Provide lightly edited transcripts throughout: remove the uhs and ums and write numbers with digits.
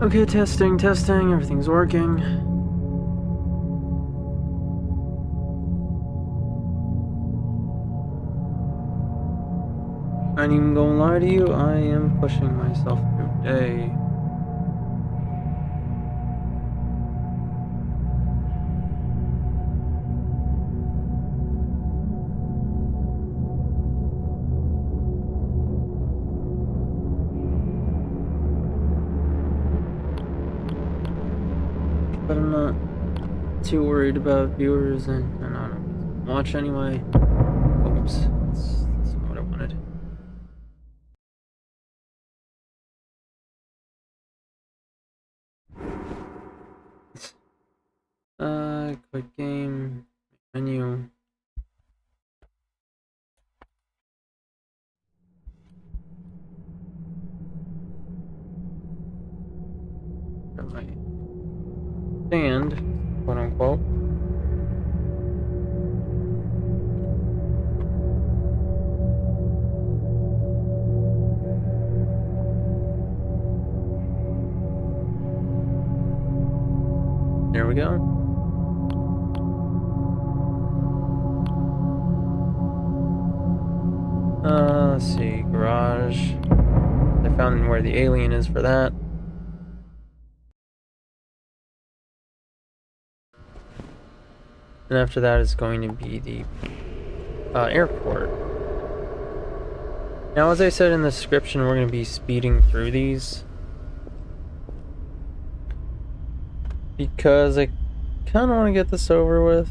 Okay, testing, everything's working. I ain't even gonna lie to you, I am pushing myself today. But I'm not too worried about viewers, and I don't watch anyway. Oops, that's not what I wanted. Quit game, menu. Got my stand, quote unquote. There we go. Let's see, garage. I found where the alien is for that. And after that is going to be the airport. Now, as I said in the description, we're going to be speeding through these. Because I kind of want to get this over with.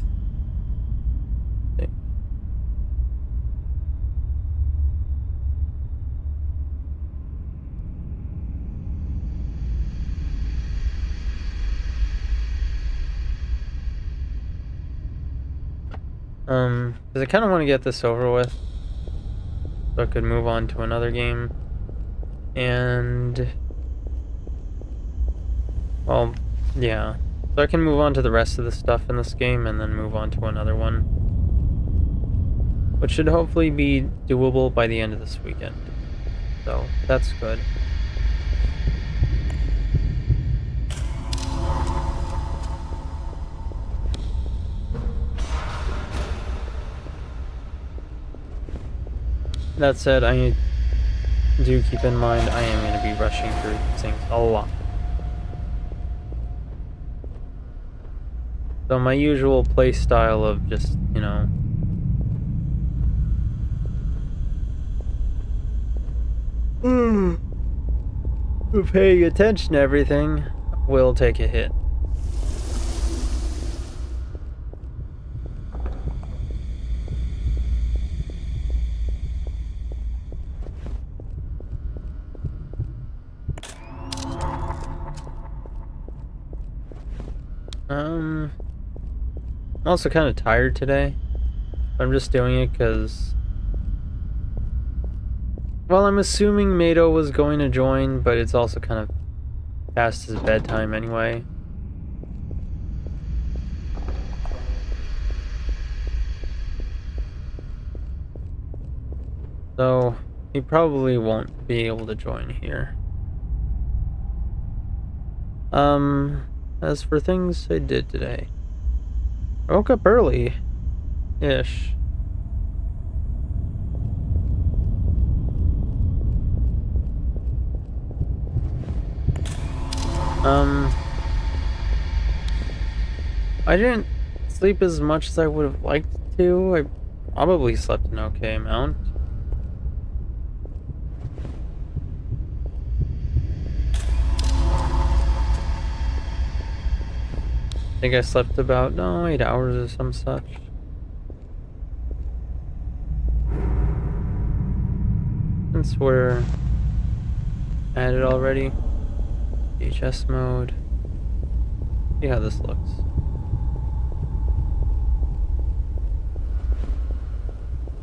Because I kind of want to get this over with, so I could move on to another game. And, well, yeah. So I can move on to the rest of the stuff in this game and then move on to another one. Which should hopefully be doable by the end of this weekend. So, that's good. That said, I do keep in mind I am going to be rushing through things a lot. So my usual play style of just, you know, paying attention to everything will take a hit. I'm also kind of tired today. I'm just doing it because, well, I'm assuming Mato was going to join, but it's also kind of past his bedtime anyway. So, he probably won't be able to join here. As for things I did today, I woke up early-ish. I didn't sleep as much as I would have liked to. I probably slept an okay amount. I think I slept about, 8 hours or some such. Since we're at it already, VHS mode. See how this looks.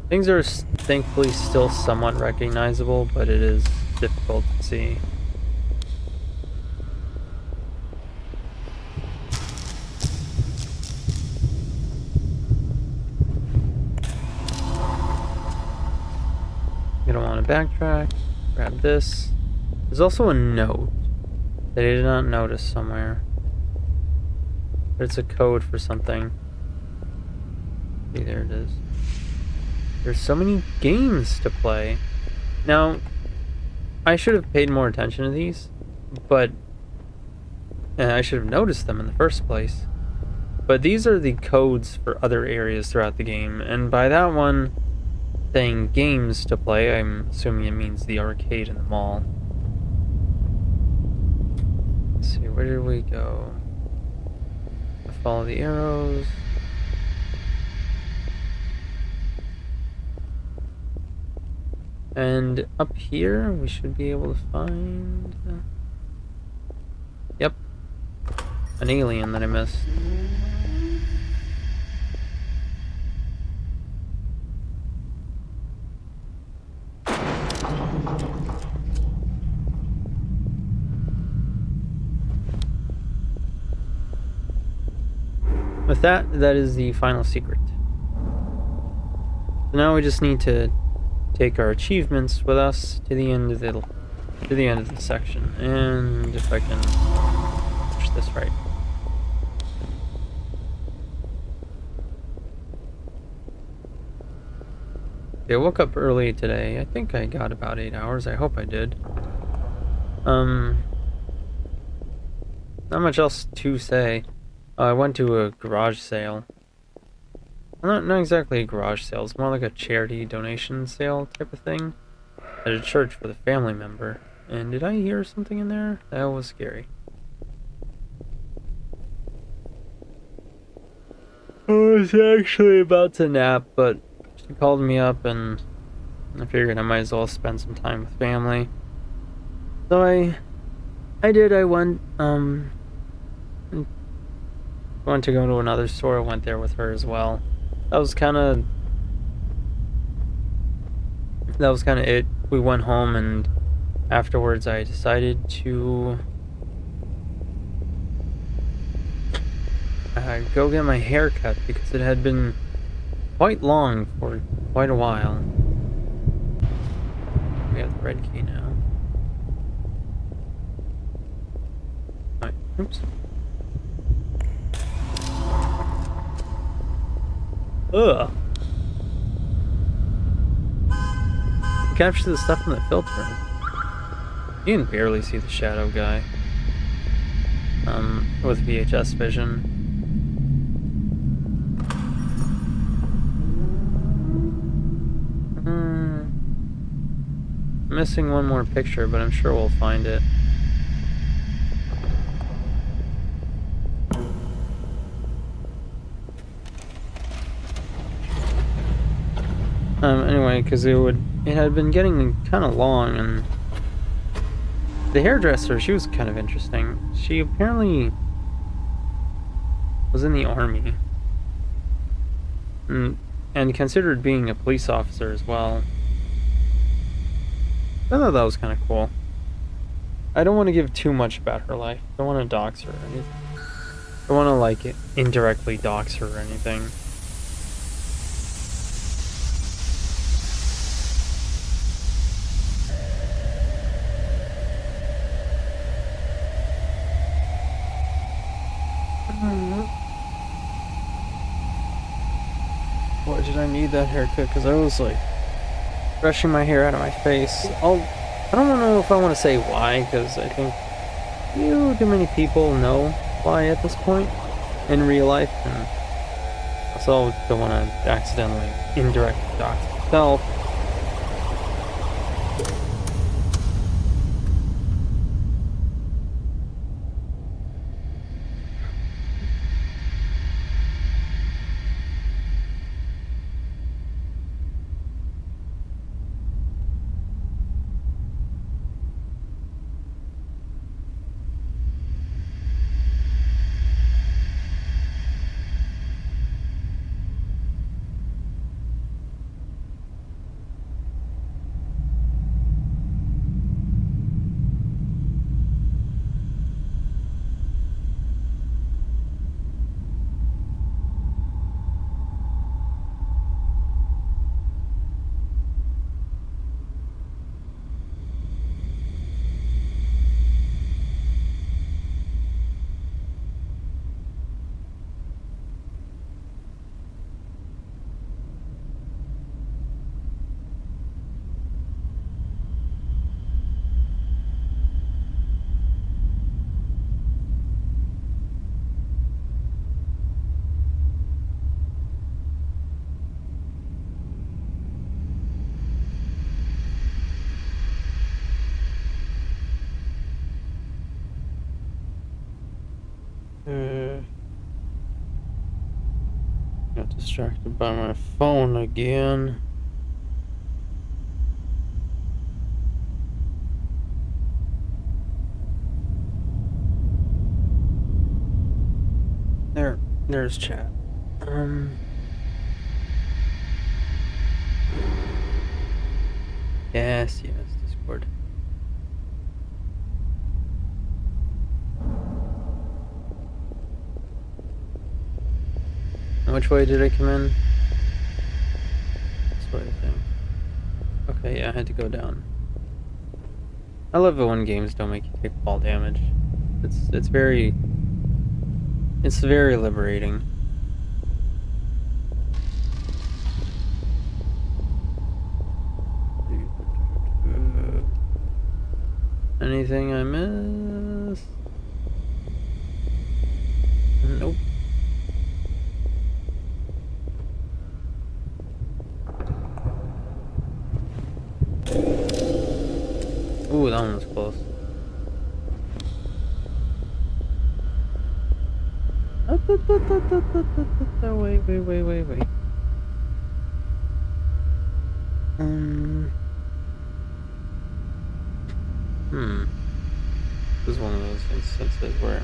Things are thankfully still somewhat recognizable, but it is difficult to see. You don't want to backtrack. Grab this. There's also a note that I did not notice somewhere. But it's a code for something. See, there it is. There's so many games to play. Now, I should have paid more attention to these, but I should have noticed them in the first place. But these are the codes for other areas throughout the game, and by that one saying games to play, I'm assuming it means the arcade in the mall. Let's see, where did we go? Follow the arrows. And up here, we should be able to find... Yep. An alien that I missed. With that, that is the final secret. So now we just need to take our achievements with us to the end of the section. And if I can push this right. I woke up early today. I think I got about 8 hours. I hope I did. Not much else to say. I went to a garage sale. Well, not exactly a garage sale. It's more like a charity donation sale type of thing at a church with a family member. And did I hear something in there? That was scary. I was actually about to nap, but she called me up and I figured I might as well spend some time with family. So I did. I went to go to another store. I went there with her as well. That was kind of it. We went home, and afterwards I decided to go get my hair cut because it had been quite long for quite a while. We have the red key now. Alright, oops. Ugh. Capture the stuff in the filter. You can barely see the shadow guy. With VHS vision. Missing one more picture, but I'm sure we'll find it. Anyway, because it had been getting kind of long, and the hairdresser, she was kind of interesting. She apparently was in the army, and considered being a police officer as well. I thought that was kind of cool. I don't want to give too much about her life. I don't want to dox her or anything. I don't want to, like, indirectly dox her or anything. Why did I need that haircut? Because I was, like, brushing my hair out of my face. I don't know if I want to say why, because I think too many people know why at this point in real life, and also don't want to accidentally indirectly dox myself. got distracted by my phone again. There's chat. Yes, Discord. Which way did I come in? This way, I think. Okay, yeah, I had to go down. I love it when games don't make you take fall damage. It's very liberating. Anything I missed? Nope. Ooh, that one was close. Wait. This is one of those instances where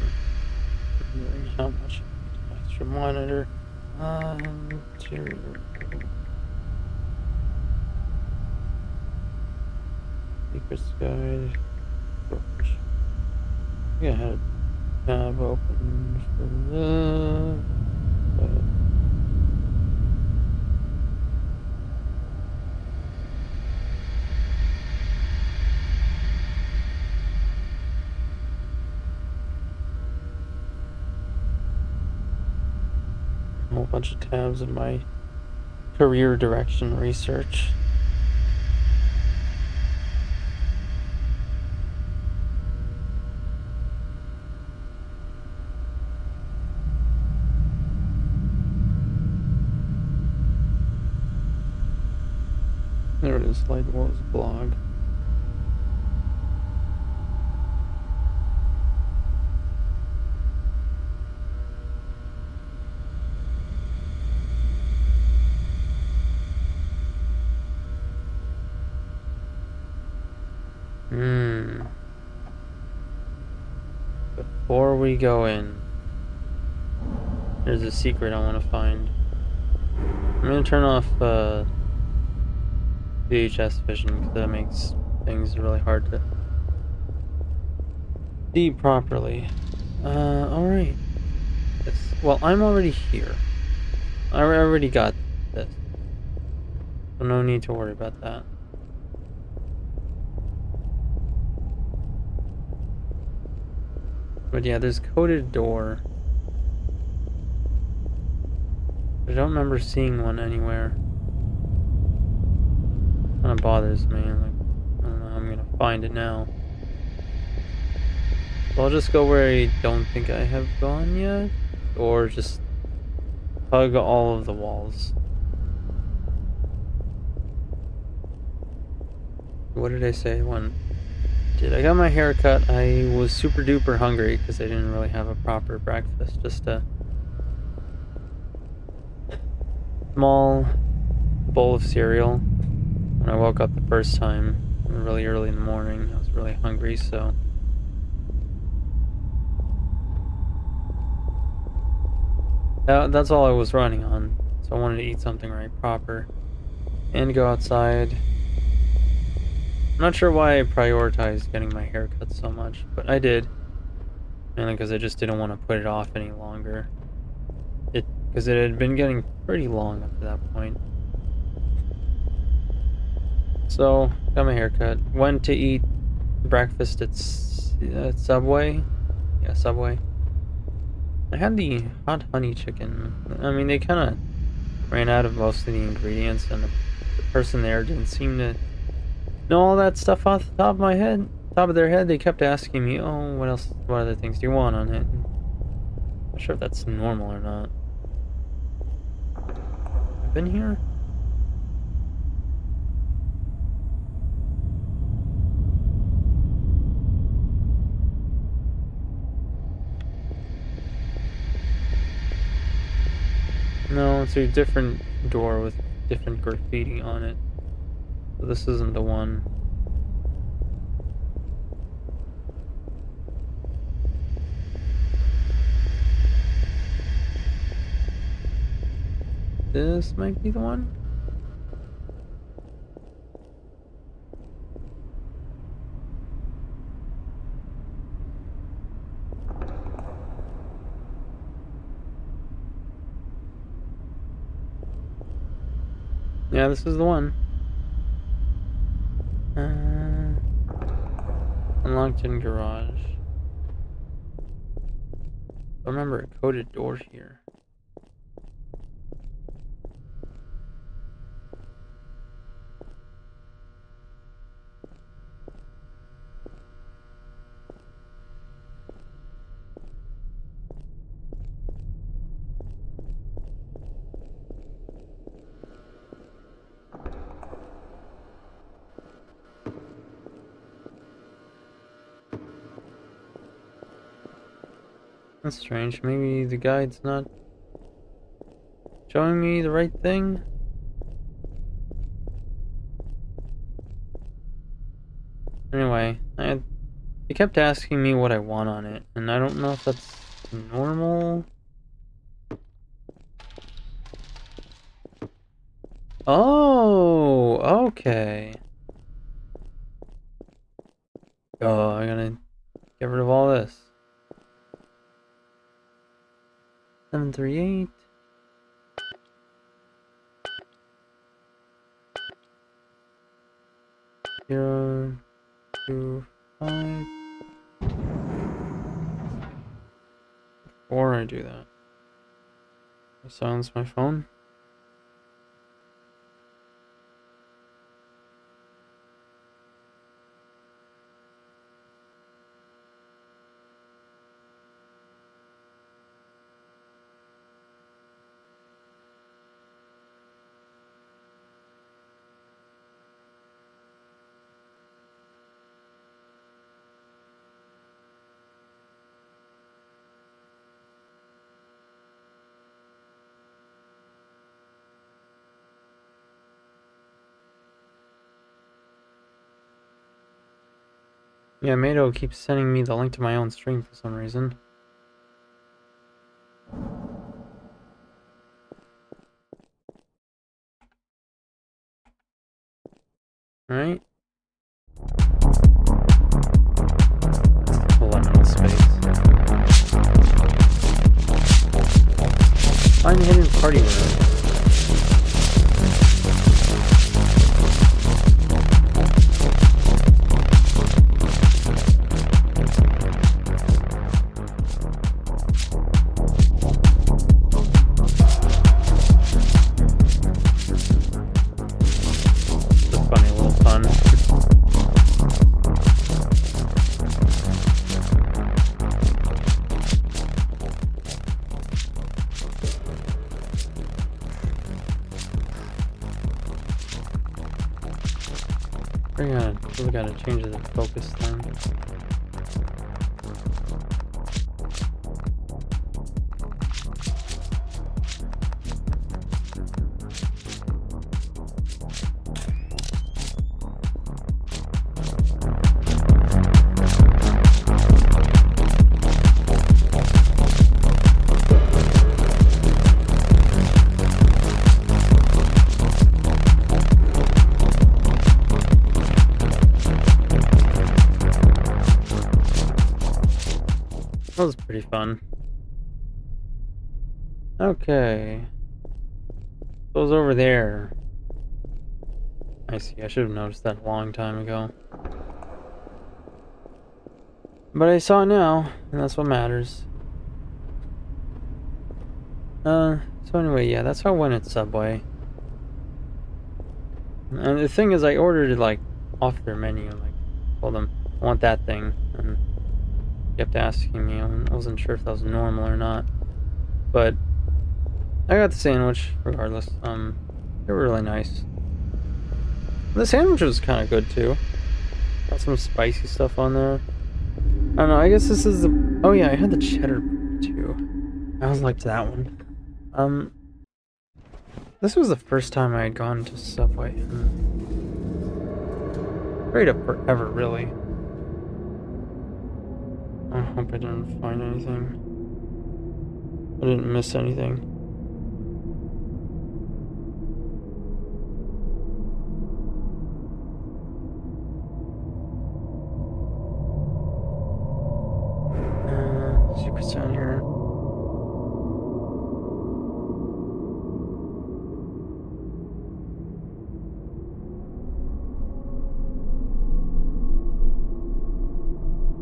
how much extra monitor. Secret Sky. Yeah, I had a tab open for that. A whole bunch of tabs in my career direction research. There it is, Lightwell's blog. Before we go in, there's a secret I want to find. I'm gonna turn off VHS vision because that makes things really hard to see properly. Alright. Well, I'm already here. I already got this. So no need to worry about that. But yeah, there's a coded door. I don't remember seeing one anywhere. Kinda bothers me. Like, I don't know how I'm gonna find it now. So I'll just go where I don't think I have gone yet. Or just hug all of the walls. What did I say when I got my hair cut? I was super duper hungry because I didn't really have a proper breakfast. Just a small bowl of cereal. When I woke up the first time, really early in the morning, I was really hungry, so that's all I was running on. So I wanted to eat something right proper and go outside. I'm not sure why I prioritized getting my hair cut so much, but I did. Mainly because I just didn't want to put it off any longer. Because it had been getting pretty long up to that point. So, got my hair cut. Went to eat breakfast at Subway. Yeah, Subway. I had the hot honey chicken. I mean, they kind of ran out of most of the ingredients, and the person there didn't seem to know all that stuff off the top of their head. They kept asking me, "Oh, what other things do you want on it?" Not sure if that's normal or not. I've been here? No, it's a different door with different graffiti on it. So this isn't the one. This might be the one. Yeah, this is the one. Unlocked in garage. I remember a coded door here. That's strange. Maybe the guide's not showing me the right thing? Anyway, he kept asking me what I want on it, and I don't know if that's normal. Oh, okay. Oh, I gotta get rid of all this. 738. 0, 2, 5. Before I do that, I silence my phone. Yeah, Mado keeps sending me the link to my own stream for some reason. Alright. Liminal space. Find the hidden party room. Really gotta change the focus then. That was pretty fun. Okay. It was over there. I see, I should have noticed that a long time ago. But I saw it now, and that's what matters. So anyway, yeah, that's how I went at Subway. And the thing is, I ordered it, like, off their menu. Like, told them, I want that thing. And he kept asking me. I wasn't sure if that was normal or not. But I got the sandwich, regardless. They were really nice. The sandwich was kind of good, too. Got some spicy stuff on there. I don't know, I guess this is the... Oh yeah, I had the cheddar, too. I was like that one. This was the first time I had gone to Subway. Straight up forever, really. I hope I didn't find anything. I didn't miss anything. Secrets down here.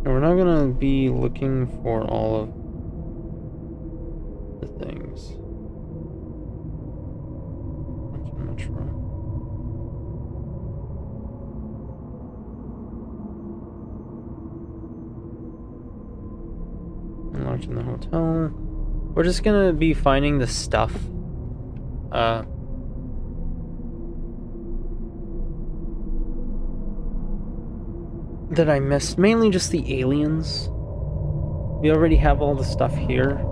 We're not gonna be looking for all of the things. Metro. Unlocked in the hotel. We're just gonna be finding the stuff. That I missed. Mainly just the aliens. We already have all the stuff here.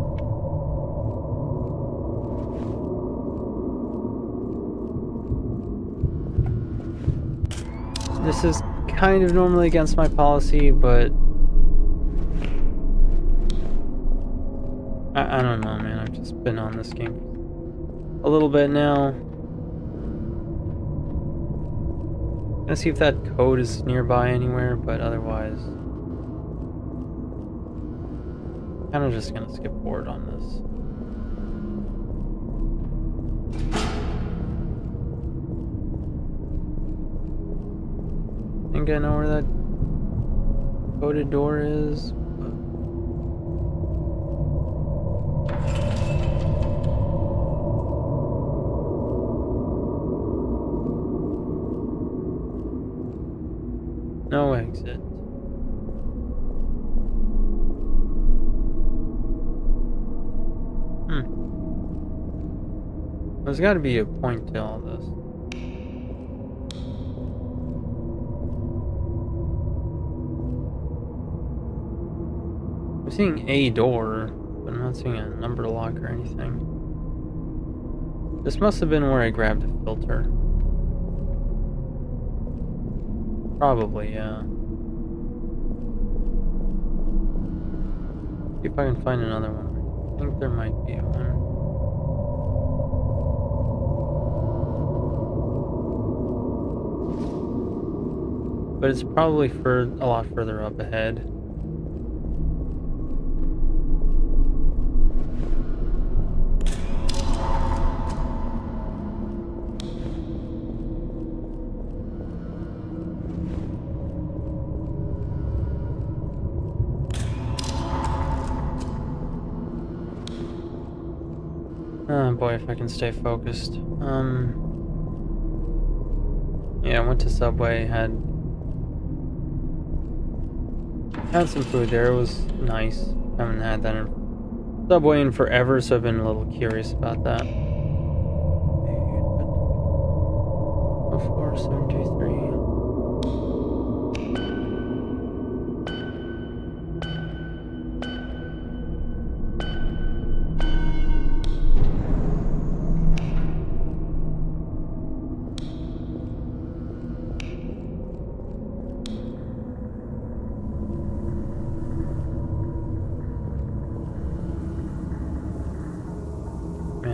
This is kind of normally against my policy, but I don't know, man. I've just been on this game a little bit now. Gonna see if that code is nearby anywhere, but otherwise, kind of just gonna skip forward on this. I think I know where that coded door is. No exit. There's got to be a point to all this. I'm seeing a door, but I'm not seeing a number lock or anything. This must have been where I grabbed a filter. Probably, yeah. See if I can find another one. I think there might be one. But it's probably a lot further up ahead. Oh boy, if I can stay focused. Yeah, I went to Subway, had some food there. It was nice. Haven't had that in Subway in forever, so I've been a little curious about that. 4723.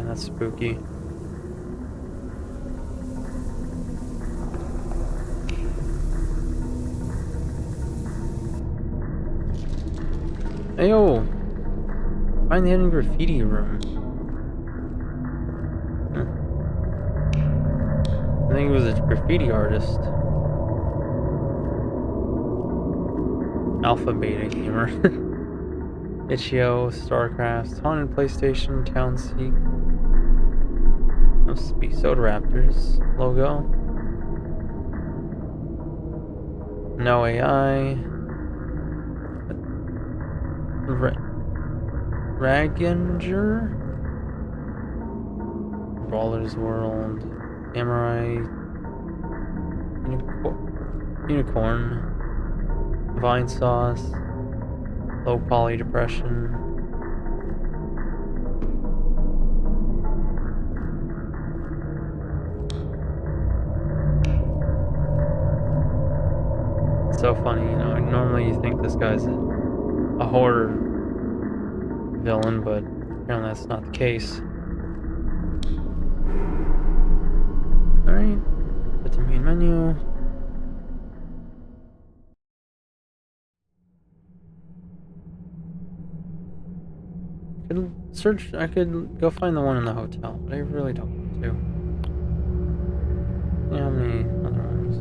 That's spooky. Hey yo! Find the hidden graffiti room. I think it was a graffiti artist. Alpha Beta Gamer. Itch.io, StarCraft, Haunted PlayStation, Townseek. Must be Soda Raptors logo. No AI. Raginger? Baller's World. Samurai. Unicorn. Vine Sauce. Low Poly Depression. so funny, you know. Normally you think this guy's a horror villain, but apparently that's not the case. Alright, go to main menu. I could go find the one in the hotel, but I really don't want to. Yeah, how many other ones?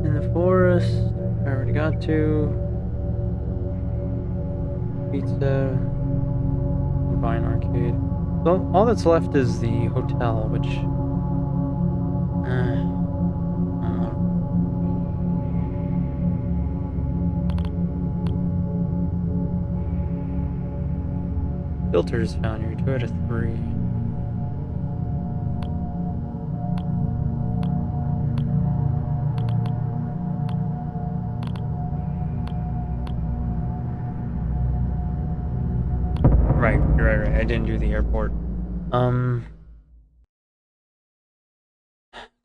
In the forest, I already got to. Pizza. Vine Arcade. So all that's left is the hotel, which... I don't know. Filters found here, 2 out of 3. Right, you're right. I didn't do the airport.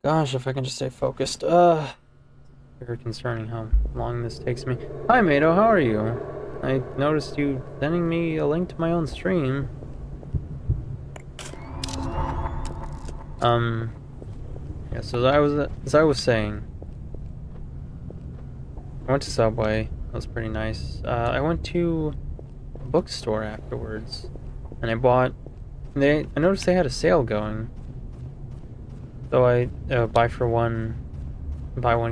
Gosh, if I can just stay focused. Very concerning how long this takes me. Hi, Mato, how are you? I noticed you sending me a link to my own stream. Yeah, so as I was saying, I went to Subway. That was pretty nice. I went to a bookstore afterwards, and I noticed they had a sale going. So I buy one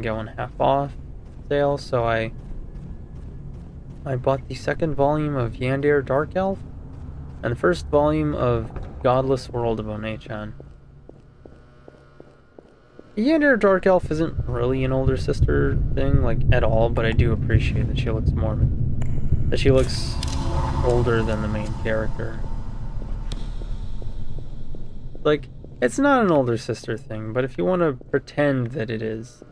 get one half off sale. So I bought the second volume of Yandere Dark Elf and the first volume of Godless World of Onechan. Yandere Dark Elf isn't really an older sister thing, like, at all, but I do appreciate that she looks older than the main character. Like, it's not an older sister thing, but if you want to pretend that it is,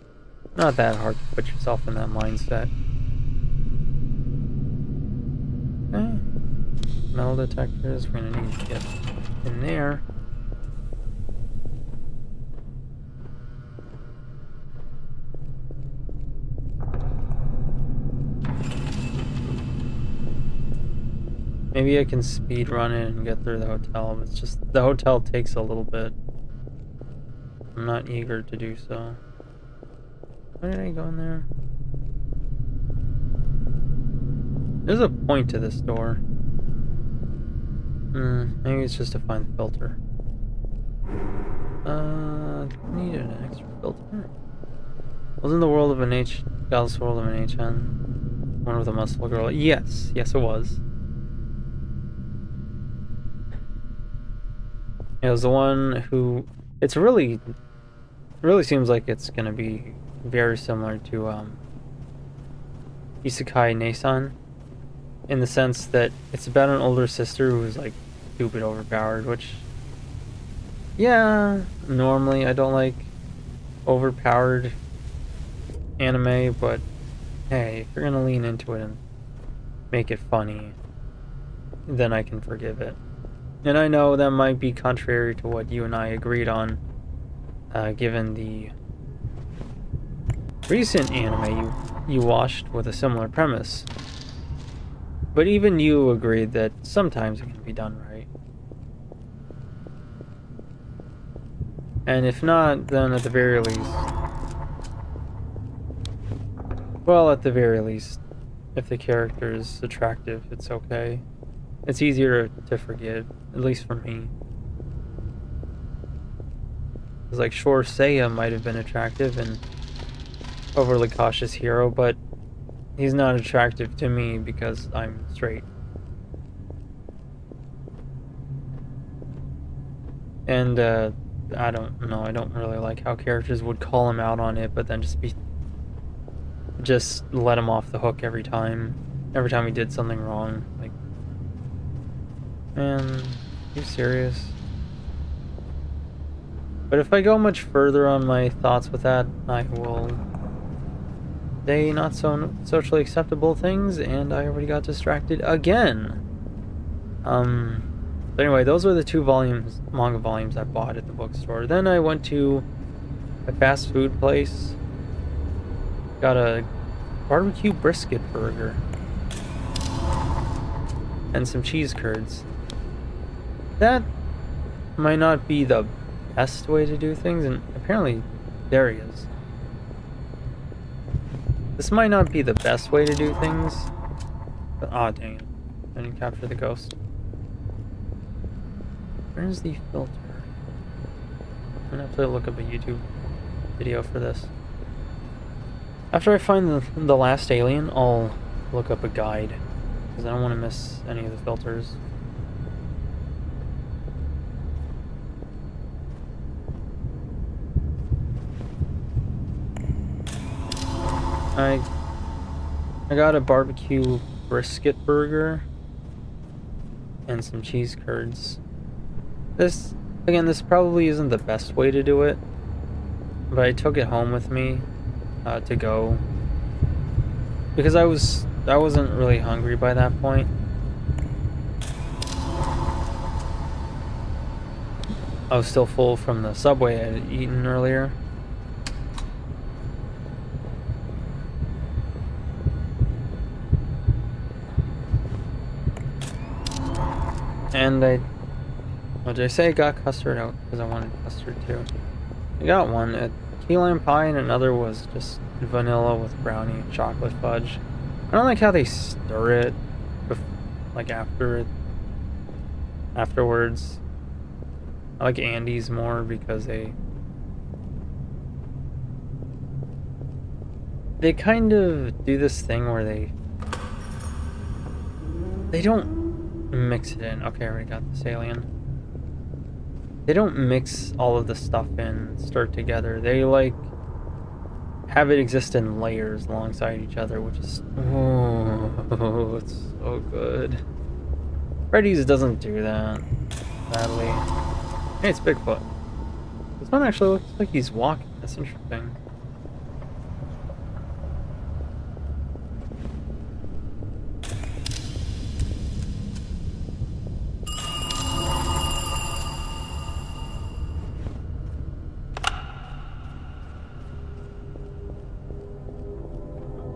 not that hard to put yourself in that mindset. Okay. Metal detectors, we're gonna need to get in there. Maybe I can speed run it and get through the hotel, but it's just the hotel takes a little bit. I'm not eager to do so. Why did I go in there? There's a point to this door. Maybe it's just to find the filter. Need an extra filter. Wasn't the world of an Godless World of an H-N one with a muscle girl? Yes, it was. It was the one who... It's really seems like it's gonna be very similar to Isekai Neisan, in the sense that it's about an older sister who's like stupid overpowered, which, yeah, normally I don't like overpowered anime, but hey, if you're gonna lean into it and make it funny, then I can forgive it. And I know that might be contrary to what you and I agreed on, given the recent anime you watched with a similar premise. But even you agreed that sometimes it can be done right. And if not, then at the very least... Well, at the very least, if the character is attractive, it's okay. It's easier to forgive, at least for me. It's like, sure, Seiya might have been attractive and overly cautious hero, but he's not attractive to me because I'm straight. And, I don't know, I don't really like how characters would call him out on it, but then just let him off the hook every time he did something wrong. Like, man, are you serious? But if I go much further on my thoughts with that, I will say not so socially acceptable things, and I already got distracted again. But anyway, those were the two manga volumes I bought at the bookstore. Then I went to a fast food place. Got a barbecue brisket burger. And some cheese curds. That might not be the best way to do things, and apparently there he is. This might not be the best way to do things, but aw, dang it. I didn't capture the ghost. Where's the filter? I'm gonna have to look up a YouTube video for this. After I find the last alien, I'll look up a guide, because I don't want to miss any of the filters. I got a barbecue brisket burger and some cheese curds. This probably isn't the best way to do it, but I took it home with me to go because I wasn't really hungry by that point. I was still full from the Subway I had eaten earlier. And what did I say? I got custard out because I wanted custard too. I got one, a key lime pie, and another was just vanilla with brownie and chocolate fudge. I don't like how they stir it, like afterwards. I like Andy's more because they kind of do this thing where they don't mix it in. Okay, I already got this alien. They don't mix all of the stuff in, stir it together. They like have it exist in layers alongside each other, which is it's so good. Freddy's doesn't do that, sadly. Hey, it's Bigfoot. This one actually looks like he's walking. That's interesting.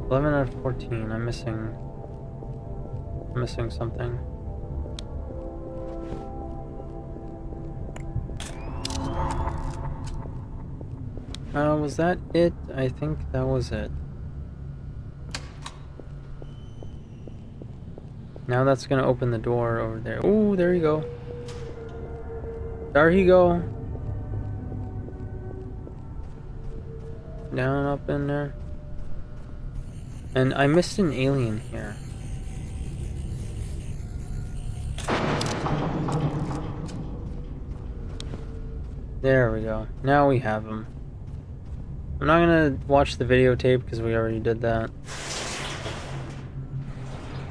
$11 out of 14. I'm missing something. Was that it? I think that was it. Now that's gonna open the door over there. Ooh, there you go. There you go. Down, up in there. And I missed an alien here. There we go. Now we have him. I'm not gonna watch the videotape because we already did that.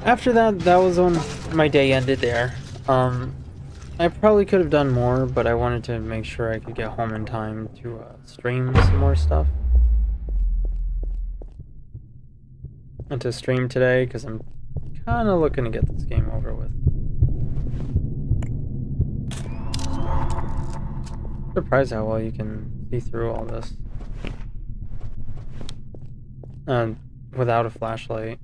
After that, that was when my day ended there. I probably could have done more, but I wanted to make sure I could get home in time to stream some more stuff. And to stream today, because I'm kind of looking to get this game over with. Surprised how well you can see through all this. Without a flashlight.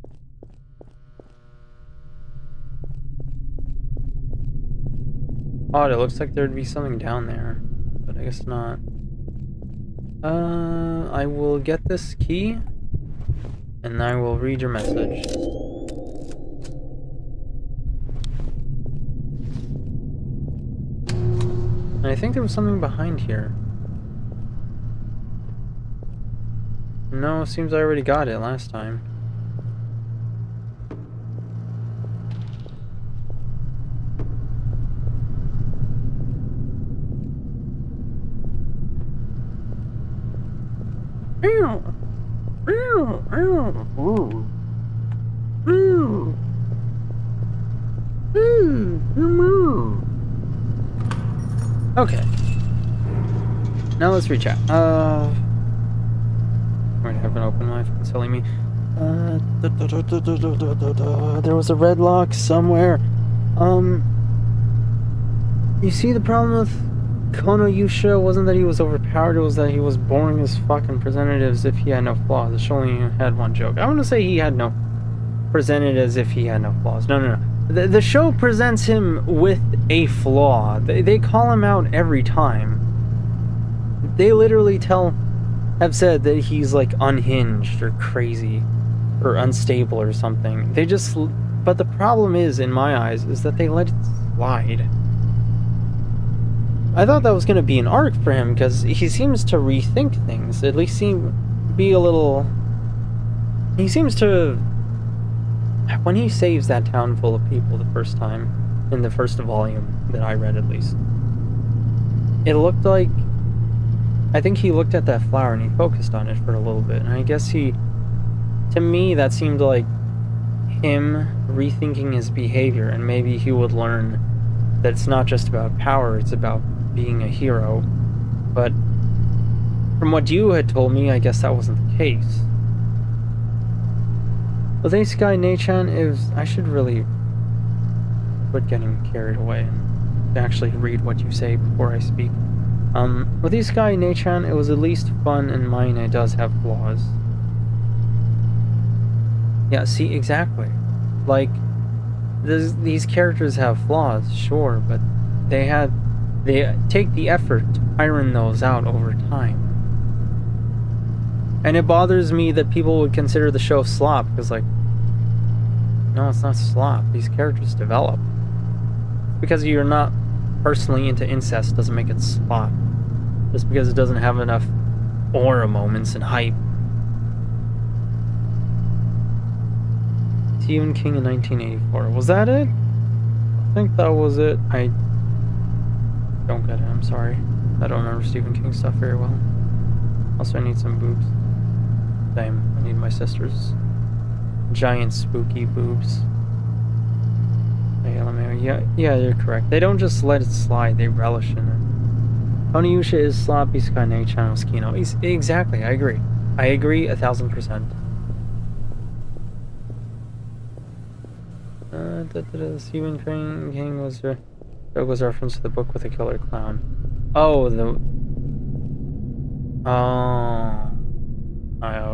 Odd, it looks like there'd be something down there, but I guess not. I will get this key, and I will read your message. And I think there was something behind here. No, seems I already got it last time. Okay. Now let's rechat. Wait, I haven't opened my phone, silly me. There was a red lock somewhere. You see the problem with Kono Yusha wasn't that he was overpowered, it was that he was boring as fuck and presented as if he had no flaws. The show only had one joke. I want to say he had no... presented as if he had no flaws. No. The show presents him with a flaw. They call him out every time. They literally have said that he's like unhinged or crazy or unstable or something. They just... But the problem is, in my eyes, is that they let it slide. I thought that was going to be an arc for him, because he seems to rethink things. At least be a little... He seems to... When he saves that town full of people the first time, in the first volume that I read at least, it looked like... I think he looked at that flower and he focused on it for a little bit, and I guess he... To me, that seemed like him rethinking his behavior, and maybe he would learn that it's not just about power, it's about being a hero. But from what you had told me, I guess that wasn't the case. Well, thanks, Sky Nechan. I should really quit getting carried away and actually read what you say before I speak. With these Sky Nechan, it was at least fun, and mine it does have flaws. Yeah, see, exactly. Like, these characters have flaws, sure, but they take the effort to iron those out over time. And it bothers me that people would consider the show slop, because, like, no, it's not slop. These characters develop. Because you're not personally into incest doesn't make it slop. Just because it doesn't have enough aura moments and hype. Stephen King in 1984. Was that it? I think that was it. I don't get it, I'm sorry. I don't remember Stephen King stuff very well. Also, I need some boobs. Same. I need my sister's giant spooky boobs. Yeah, you're correct. They don't just let it slide, they relish in it. Oniusha is sloppy, Sky Nechan was Kino. Exactly, I agree. I agree 1000%. Stephen King was a reference to the book with a killer clown. Oh,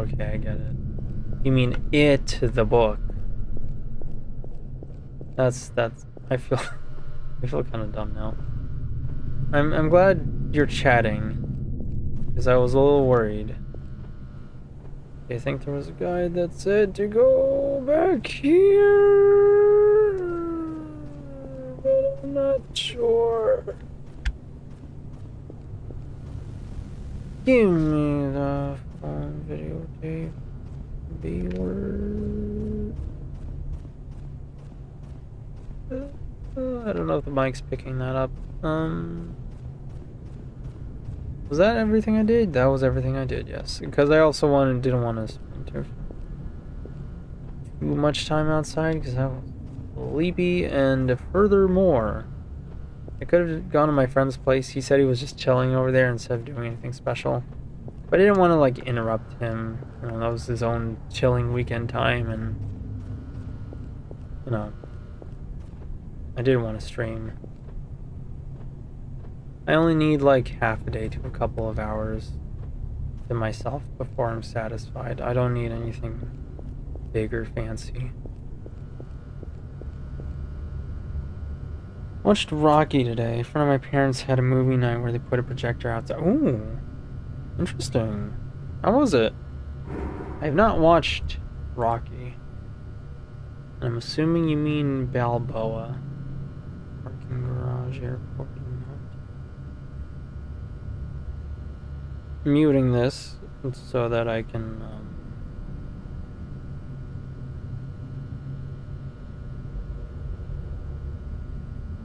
okay, I get it. You mean it, the book. That's I feel kind of dumb now. I'm glad you're chatting, because I was a little worried. I think there was a guy that said to go back here, but I'm not sure. Give me the phone videotape. B-word. I don't know if the mic's picking that up. Was that everything I did? That was everything I did, yes. Because I also didn't want to spend too much time outside, because I was sleepy, and furthermore, I could have gone to my friend's place. He said he was just chilling over there instead of doing anything special. But I didn't want to, like, interrupt him. You know, that was his own chilling weekend time, and, you know, I didn't want to stream. I only need, like, half a day to a couple of hours to myself before I'm satisfied. I don't need anything big or fancy. Watched Rocky today. In front of my parents had a movie night where they put a projector outside. Ooh, interesting. How was it? I have not watched Rocky. I'm assuming you mean Balboa. Parking garage, airport. Muting this so that I can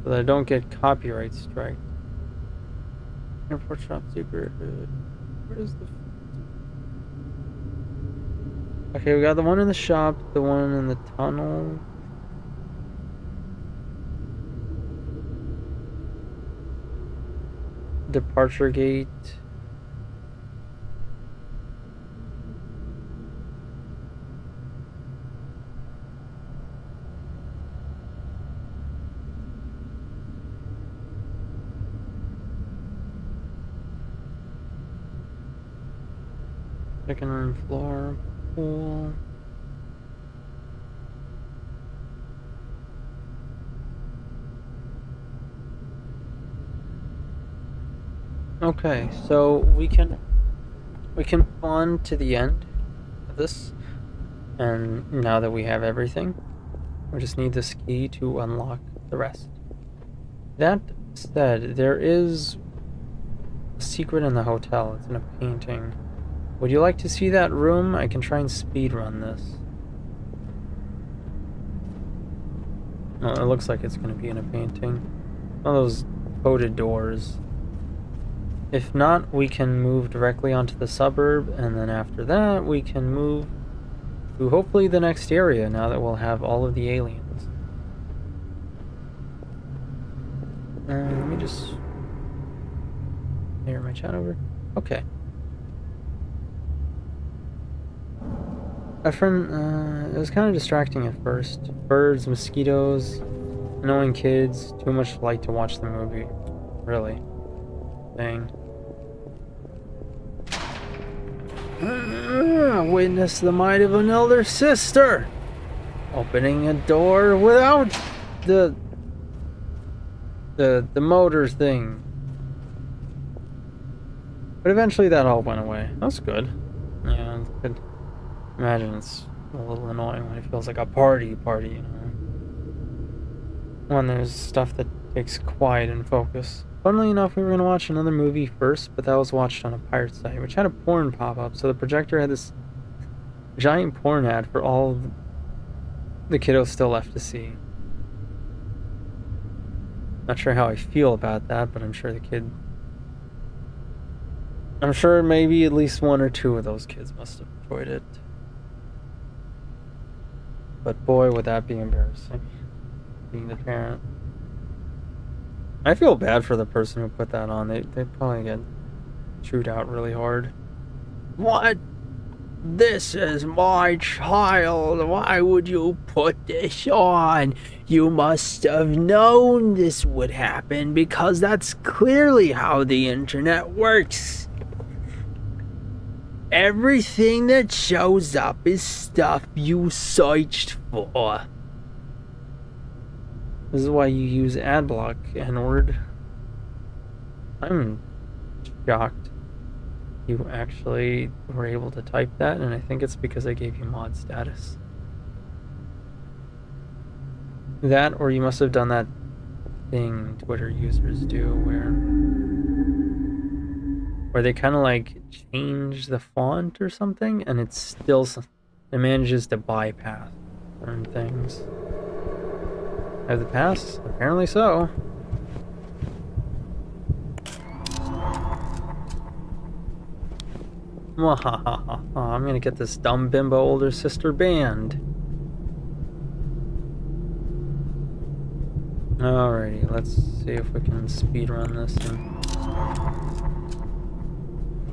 so that I don't get copyright strike. Airport shop secret. Where is the... Okay, we got the one in the shop, the one in the tunnel. Departure gate. Second room floor, pool. Okay, so we can move on to the end of this, and now that we have everything, we just need this key to unlock the rest. That said, there is a secret in the hotel. It's in a painting. Would you like to see that room? I can try and speedrun this. Oh, it looks like it's going to be in a painting. One of those coded doors. If not, we can move directly onto the suburb, and then after that, we can move to hopefully the next area, now that we'll have all of the aliens. Let me just clear my chat over. Okay. It was kind of distracting at first. Birds, mosquitoes, annoying kids, too much light to watch the movie. Really. Dang. Witness the might of an elder sister! Opening a door without the motor thing. But eventually that all went away. That's good. Yeah, it's good. Imagine it's a little annoying when it feels like a party, you know. When there's stuff that takes quiet and focus. Funnily enough, we were going to watch another movie first, but that was watched on a pirate site, which had a porn pop-up, so the projector had this giant porn ad for all the kiddos still left to see. Not sure how I feel about that, but I'm sure maybe at least one or two of those kids must have enjoyed it. But boy, would that be embarrassing, being the parent. I feel bad for the person who put that on. They probably get chewed out really hard. What? This is my child. Why would you put this on? You must have known this would happen, because that's clearly how the internet works. Everything that shows up is stuff you searched for. This is why you use adblock, N-word. I'm shocked you actually were able to type that, and I think it's because I gave you mod status. That, or you must have done that thing Twitter users do where they kind of like change the font or something, and it manages to bypass certain things. Have the pass? Apparently so. I'm gonna get this dumb bimbo older sister banned. Alrighty, let's see if we can speedrun this and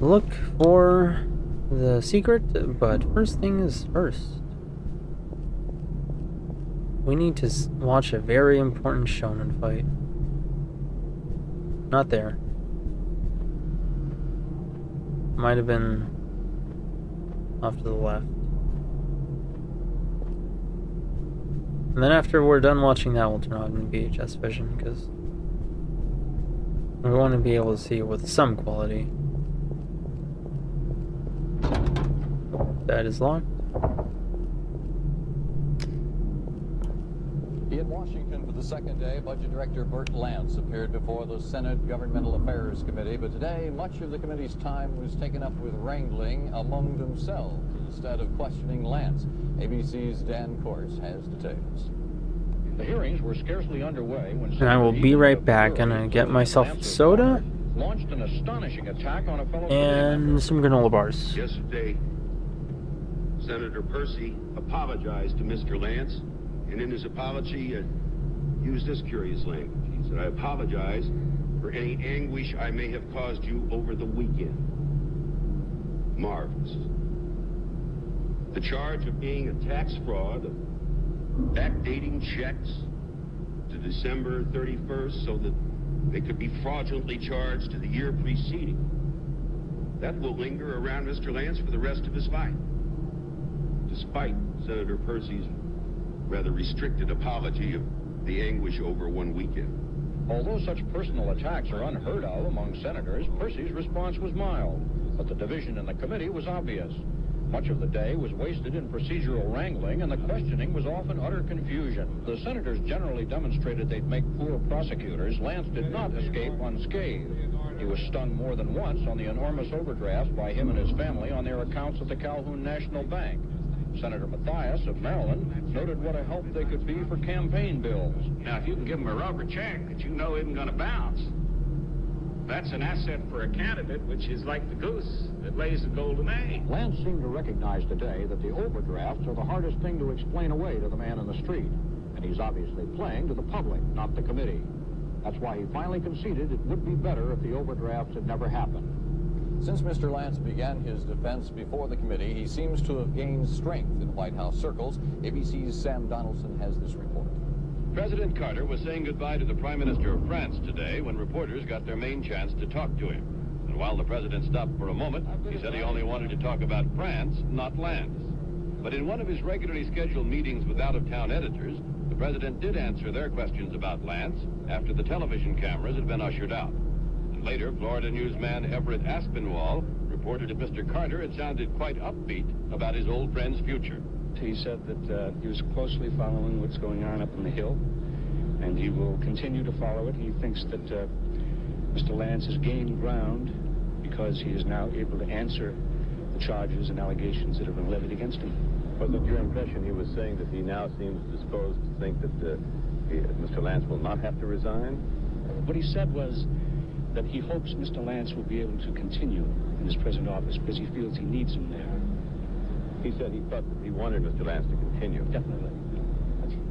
look for the secret, but first thing is first. We need to watch a very important shonen fight. Not there. Might have been off to the left. And then after we're done watching that, we'll turn on VHS vision, because we want to be able to see it with some quality. That is locked. In Washington for the second day, Budget Director Burt Lance appeared before the Senate Governmental Affairs Committee, but today much of the committee's time was taken up with wrangling among themselves instead of questioning Lance. ABC's Dan Course has details. The hearings were scarcely underway when and I will be right back. Gonna get myself soda launched an astonishing attack on a fellow and some granola bars. Yesterday, Senator Percy apologized to Mr. Lance, and in his apology used this curious language. He said, "I apologize for any anguish I may have caused you over the weekend." Marvelous. The charge of being a tax fraud, of backdating checks to December 31st so that they could be fraudulently charged to the year preceding. that will linger around Mr. Lance for the rest of his life, despite Senator Percy's rather restricted apology of the anguish over one weekend. Although such personal attacks are unheard of among senators, Percy's response was mild, but the division in the committee was obvious. Much of the day was wasted in procedural wrangling, and the questioning was often utter confusion. The senators generally demonstrated they'd make poor prosecutors. Lance did not escape unscathed. He was stung more than once on the enormous overdrafts by him and his family on their accounts at the Calhoun National Bank. Senator Mathias of Maryland noted what a help they could be for campaign bills. Now, if you can give them a rubber check that you know isn't going to bounce, that's an asset for a candidate, which is like the goose that lays the golden egg. Lance seemed to recognize today that the overdrafts are the hardest thing to explain away to the man in the street. And he's obviously playing to the public, not the committee. That's why he finally conceded it would be better if the overdrafts had never happened. Since Mr. Lance began his defense before the committee, he seems to have gained strength in White House circles. ABC's Sam Donaldson has this report. President Carter was saying goodbye to the Prime Minister of France today when reporters got their main chance to talk to him. And while the president stopped for a moment, he said he only wanted to talk about France, not Lance. But in one of his regularly scheduled meetings with out-of-town editors, the president did answer their questions about Lance after the television cameras had been ushered out. And later, Florida newsman Everett Aspinwall reported that Mr. Carter had sounded quite upbeat about his old friend's future. He said that he was closely following what's going on up in the Hill, and he will continue to follow it. He thinks that Mr. Lance has gained ground because he is now able to answer the charges and allegations that have been levied against him. Was it your impression he was saying that he now seems disposed to think that Mr. Lance will not have to resign? What he said was that he hopes Mr. Lance will be able to continue in his present office because he feels he needs him there. He said he thought that he wanted Mr. Lance to continue. Definitely.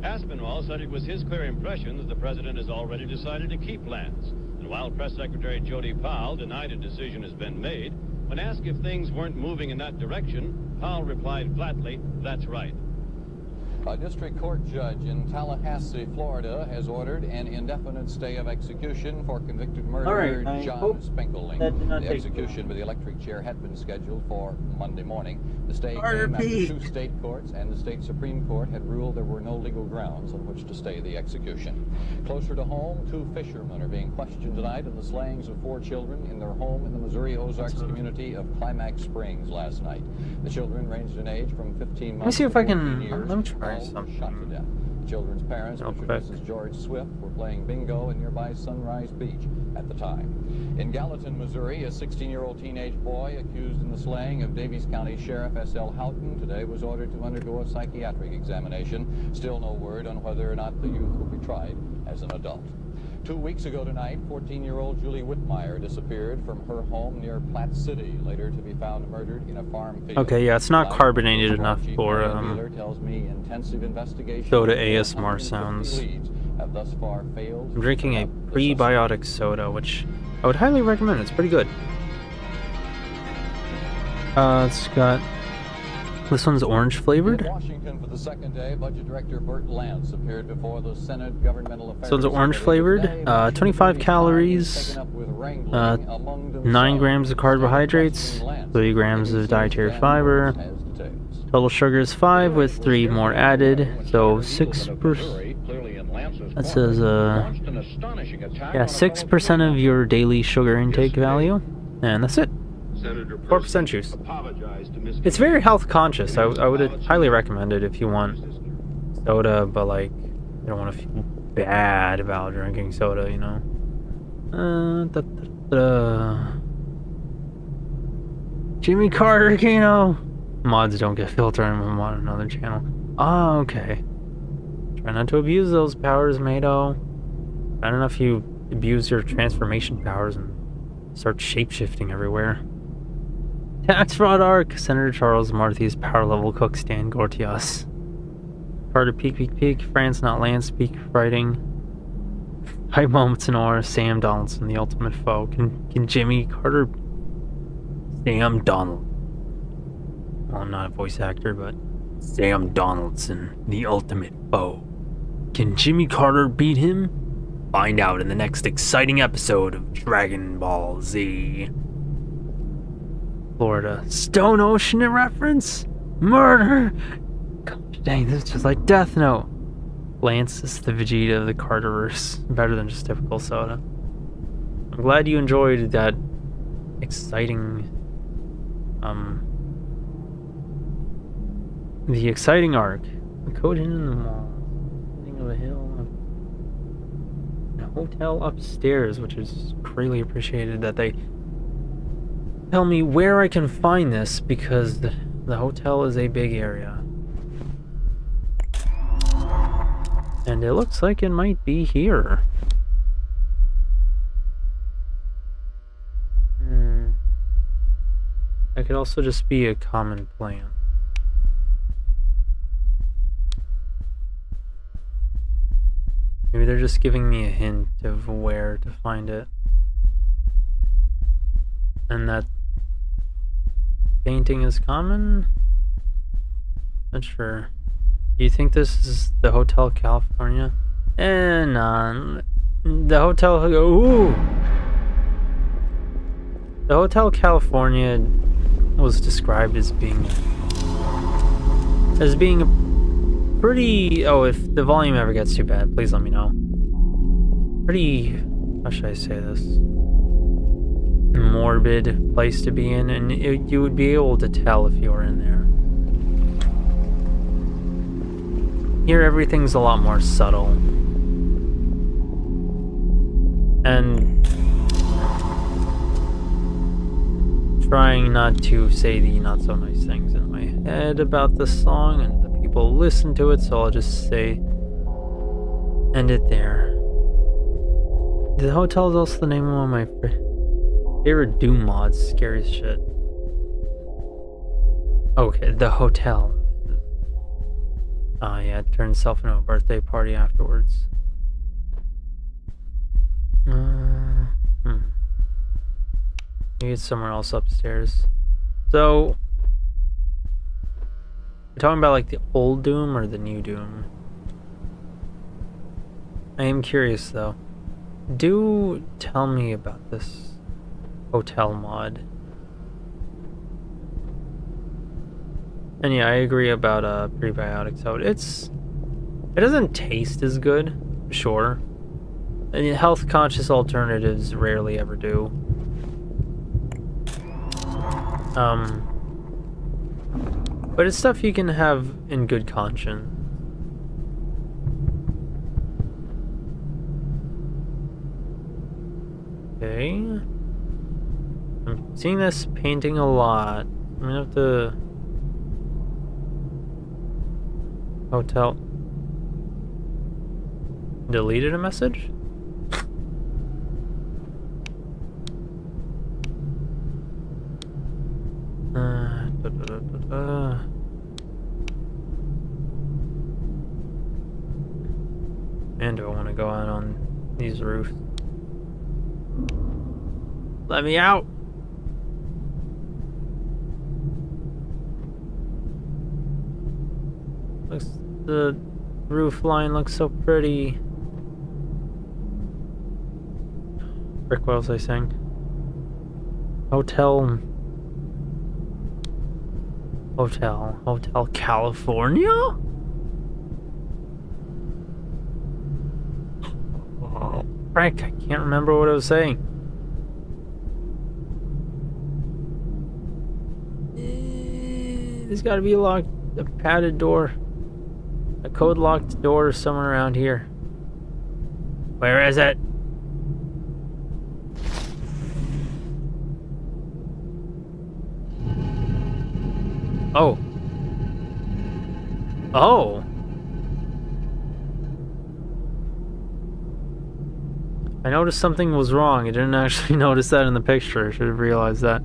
Aspinwall said it was his clear impression that the president has already decided to keep Lance. And while Press Secretary Jody Powell denied a decision has been made, when asked if things weren't moving in that direction, Powell replied flatly, "That's right." A district court judge in Tallahassee, Florida, has ordered an indefinite stay of execution for convicted murderer John Spinkling. The execution with the electric chair had been scheduled for Monday morning. The stay came after two state courts and the state Supreme Court had ruled there were no legal grounds on which to stay the execution. Closer to home, two fishermen are being questioned tonight in the slayings of 4 children in their home in the Missouri Ozarks community of Climax Springs last night. The children ranged in age from 15 months Let me see if I can. years. Let me try Shot to something. death. The children's parents, Real Mr. quick. and Mrs. George Swift, were playing bingo in nearby Sunrise Beach at the time. In Gallatin, Missouri, a 16-year-old teenage boy accused in the slaying of Daviess County Sheriff S.L. Houghton today was ordered to undergo a psychiatric examination. Still no word on whether or not the youth will be tried as an adult. 2 weeks ago tonight, 14-year-old Julie Whitmire disappeared from her home near Platte City, later to be found murdered in a farm field. Okay, yeah, it's not carbonated enough Chief for Wheeler tells me intensive investigation go to into ASMR 150 sounds. leads have thus far failed. I'm drinking a prebiotic soda, which I would highly recommend. It's pretty good. It's got... This one's orange flavored. In Washington for the second day, Budget Director Burt Lance appeared before the Senate Governmental Affairs. So it's orange flavored, 25 calories, 9 grams of carbohydrates, 3 grams of dietary fiber. Total sugar is 5 with 3 more added, so 6%. That says, yeah, 6% of your daily sugar intake value, and that's it. 4% juice. It's very health conscious. I would highly recommend it if you want soda, but like you don't want to feel bad about drinking soda, you know. Jimmy Carter, Kano. Mods don't get filtered. I'm on another channel. Oh, okay. Try not to abuse those powers, Mato. I don't know if you abuse your transformation powers and start shape-shifting everywhere. Tax fraud arc. Senator Charles Marthy's power level cook Stan Gortias. Carter peak. France not Lance peak writing. High moments in awe. Sam Donaldson, the ultimate foe. Can Jimmy Carter... Sam Donald. Well, I'm not a voice actor, but... Sam Donaldson, the ultimate foe. Can Jimmy Carter beat him? Find out in the next exciting episode of Dragon Ball Z. Florida. Stone Ocean reference? Murder! Gosh dang, this is just like Death Note. Lance is the Vegeta of the Carterverse. Better than just typical soda. I'm glad you enjoyed that exciting, the exciting arc. The code in the mall. Thing of a hill. A hotel upstairs, which is greatly appreciated that they tell me where I can find this, because the hotel is a big area. And it looks like it might be here. That could also just be a common plant. Maybe they're just giving me a hint of where to find it. And that painting is common? Not sure. Do you think this is the Hotel California? Nah. The Hotel... Ooh! The Hotel California was described as being a pretty... Oh, if the volume ever gets too bad, please let me know. Pretty... How should I say this? Morbid place to be in, and you would be able to tell if you were in there. Here, everything's a lot more subtle. And trying not to say the not so nice things in my head about this song, and the people listen to it, so I'll just say, end it there. The hotel is also the name of one of my favorite Doom mods. Scary as shit. Okay, the hotel. Yeah, it turned itself into a birthday party afterwards. Maybe it's somewhere else upstairs. So, we're talking about like the old Doom or the new Doom? I am curious though. Do tell me about this hotel mod. And yeah, I agree about prebiotic soda. It doesn't taste as good, sure. And health conscious alternatives rarely ever do. But it's stuff you can have in good conscience. Okay. I'm seeing this painting a lot. I'm gonna have to... Hotel. Deleted a message? Man, do I want to go out on these roofs? Let me out! The roof line looks so pretty. Frick, what was I saying? Hotel California? Oh, Frank, I can't remember what I was saying. There's gotta be a padded door. A code-locked door somewhere around here. Where is it? Oh. Oh. I noticed something was wrong. I didn't actually notice that in the picture. I should have realized that.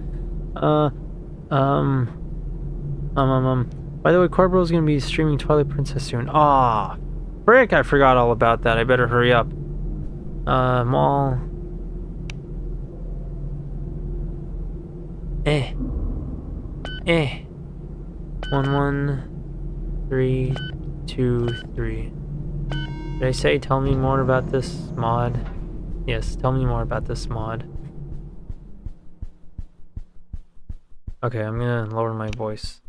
By the way, Corbro's gonna be streaming Twilight Princess soon. Ah, frick! I forgot all about that. I better hurry up. Mall. 11323. Did I say tell me more about this mod? Yes, tell me more about this mod. Okay, I'm gonna lower my voice.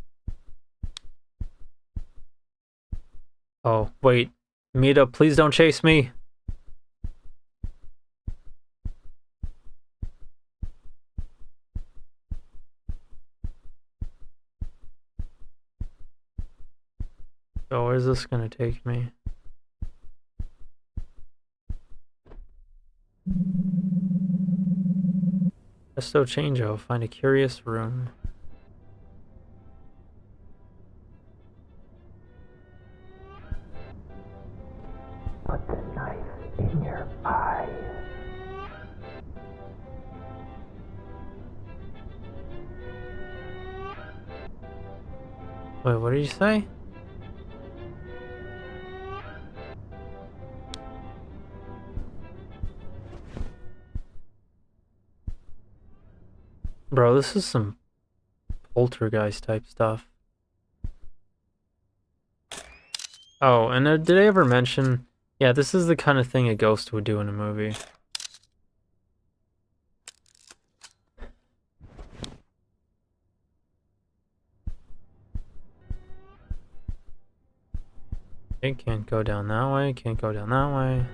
Oh, wait. Mita, please don't chase me. So where's this gonna take me? Presto changeo, find a curious room. Put the knife in your eye. Wait, what did you say? Bro, this is some poltergeist type stuff. Oh, and did I ever mention... Yeah, this is the kind of thing a ghost would do in a movie. It can't go down that way, can't go down that way.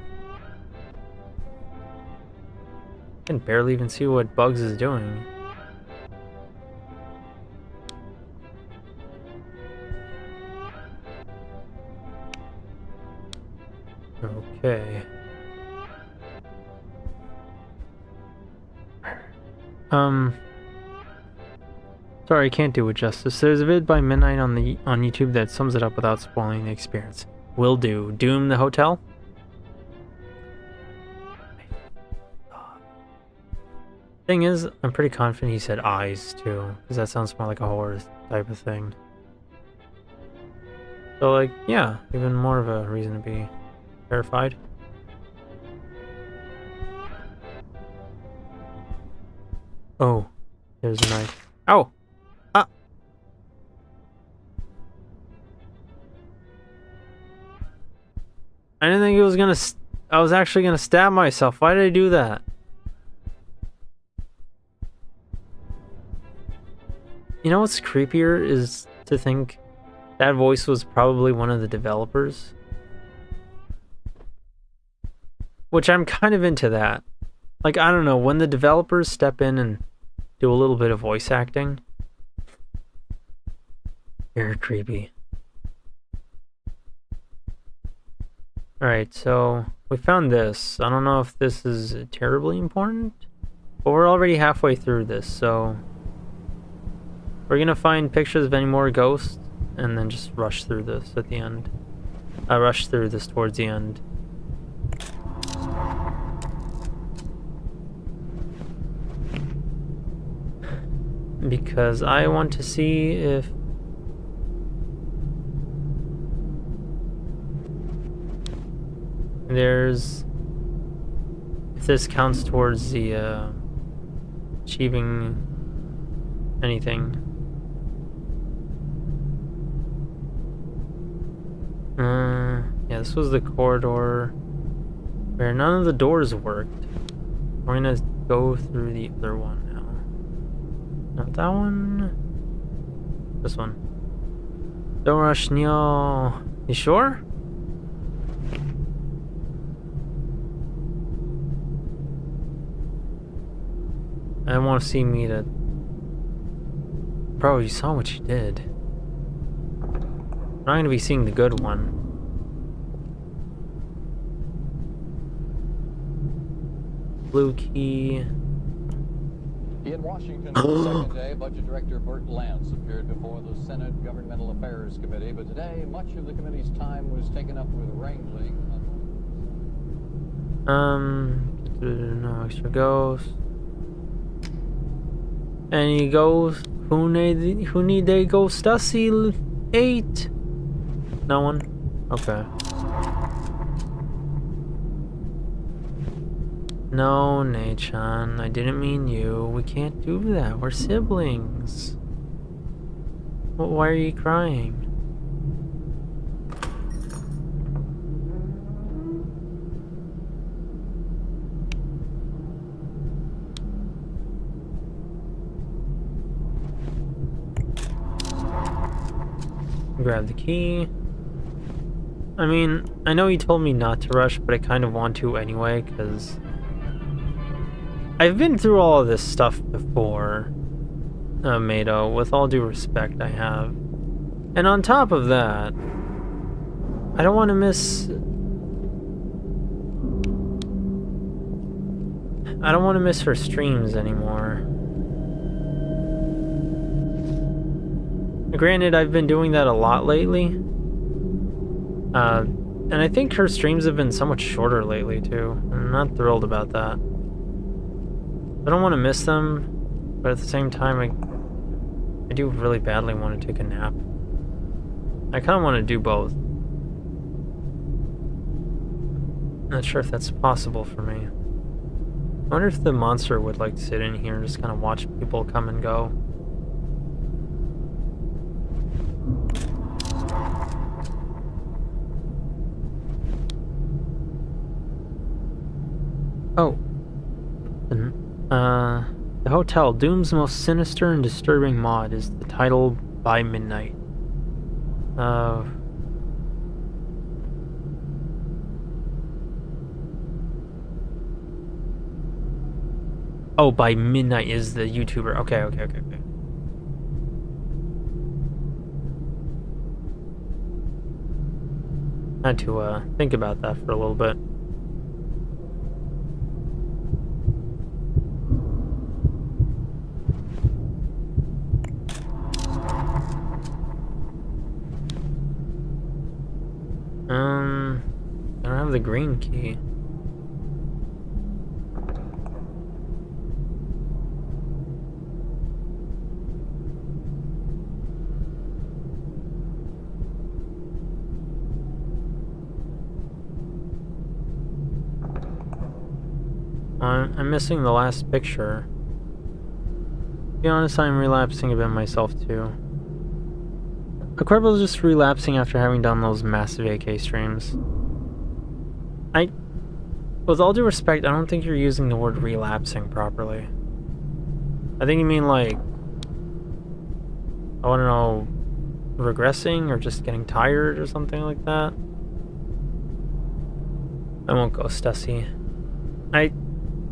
I can barely even see what Bugs is doing. Okay. Sorry, I can't do it justice. There's a vid by Midnight on YouTube that sums it up without spoiling the experience. Will do. Doom the Hotel? Thing is, I'm pretty confident he said eyes too, because that sounds more like a horror type of thing. So like, yeah, even more of a reason to be terrified. Oh, there's a knife. Ow! Ah! I didn't think it was gonna... I was actually gonna stab myself. Why did I do that? You know what's creepier is to think that voice was probably one of the developers. Which I'm kind of into that. Like, I don't know, when the developers step in and do a little bit of voice acting, very creepy. Alright, so we found this. I don't know if this is terribly important, but we're already halfway through this, so we're gonna find pictures of any more ghosts and then just rush through this at the end. I rush through this towards the end. Because I want to see if if this counts towards the achieving anything. Yeah, this was the corridor where none of the doors worked. We're gonna go through the other one now. Not that one. This one. Don't rush, Neil. You sure? I don't want to see me to... Bro, you saw what you did. I'm not going to be seeing the good one. Blue key. In Washington for the second day, Budget Director Burt Lance appeared before the Senate Governmental Affairs Committee, but today much of the committee's time was taken up with wrangling. No extra ghosts. Any ghosts? Who need they go Stussy 8? No one? Okay. No, Nei-chan, I didn't mean you. We can't do that. We're siblings. Well, why are you crying? Grab the key. I mean, I know he told me not to rush, but I kind of want to anyway, because I've been through all of this stuff before, Mado, with all due respect I have. And on top of that, I don't want to miss... I don't want to miss her streams anymore. Granted, I've been doing that a lot lately. And I think her streams have been so much shorter lately, too. I'm not thrilled about that. I don't want to miss them, but at the same time, I do really badly want to take a nap. I kind of want to do both. Not sure if that's possible for me. I wonder if the monster would like to sit in here and just kind of watch people come and go. Oh. The Hotel, Doom's most sinister and disturbing mod is the title By Midnight. Oh, By Midnight is the YouTuber. Okay. I had to think about that for a little bit. I don't have the green key. I'm missing the last picture. To be honest, I'm relapsing a bit myself too. Aquarible's just relapsing after having done those massive AK streams. With all due respect, I don't think you're using the word relapsing properly. I think you mean like, I don't know, regressing or just getting tired or something like that. I won't go Stussy. I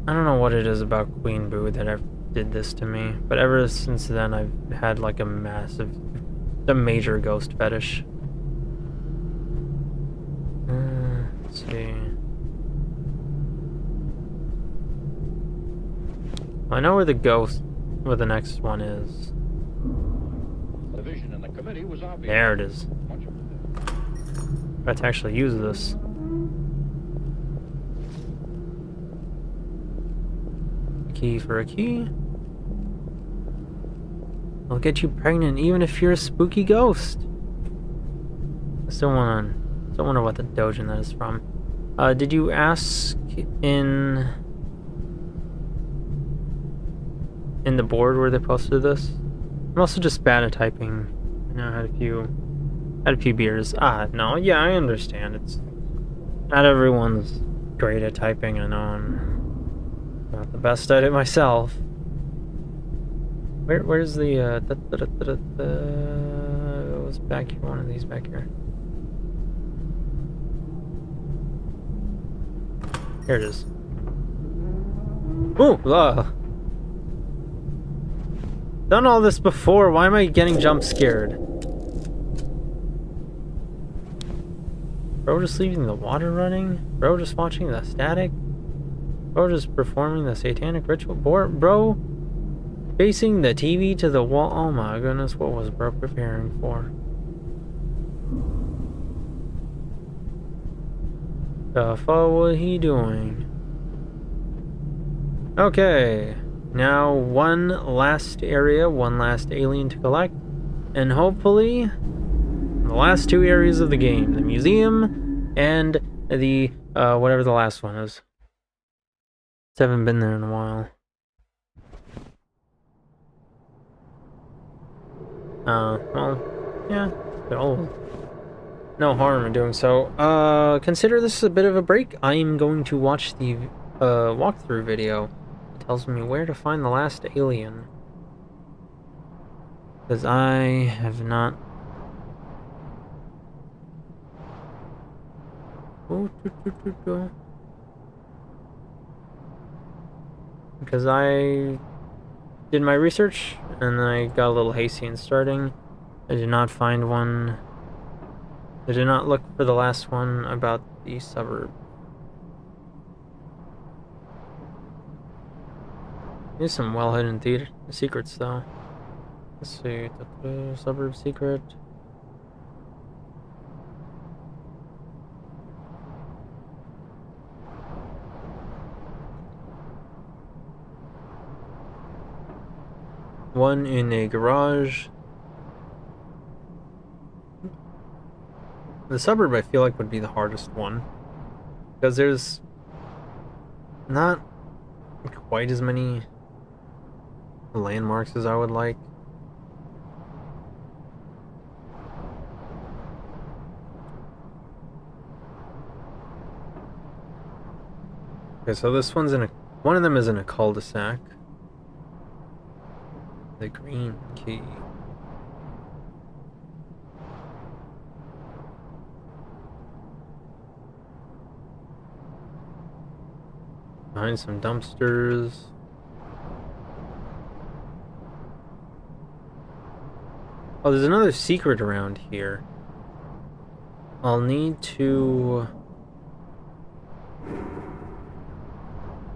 don't know what it is about Queen Boo that did this to me, but ever since then I've had like a major ghost fetish. Let's see. I know where the next one is. The vision in the committee was obvious. There it is. I have to actually use this. Key for a key. I'll get you pregnant even if you're a spooky ghost. I still wonder what the doujin that is from. Did you ask in the board where they posted this? I'm also just bad at typing. I know I had a few beers. No, yeah, I understand. It's not everyone's great at typing. I know I'm not the best at it myself. Where's the it was back here, one of these back here. Here it is. Ooh, done all this before, why am I getting jump scared? Bro just leaving the water running? Bro just watching the static? Bro just performing the satanic ritual? Bro facing the TV to the wall? Oh my goodness, what was bro preparing for? The fuck was he doing? Okay, now one last area, one last alien to collect, and hopefully the last two areas of the game, the museum and the whatever the last one is. I haven't been there in a while. Well, yeah, no harm in doing so. Consider this a bit of a break. I am going to watch the walkthrough video. It tells me where to find the last alien. Because I have not Because I did my research and then I got a little hasty in starting. I did not find one. I did not look for the last one about the suburb. There's some well-hidden secrets though. Let's see, suburb secret. One in a garage. The suburb I feel like would be the hardest one, because there's not quite as many landmarks as I would like. Okay, so this one's in one of them is in a cul-de-sac. The green key. Behind some dumpsters. Oh, there's another secret around here. I'll need to...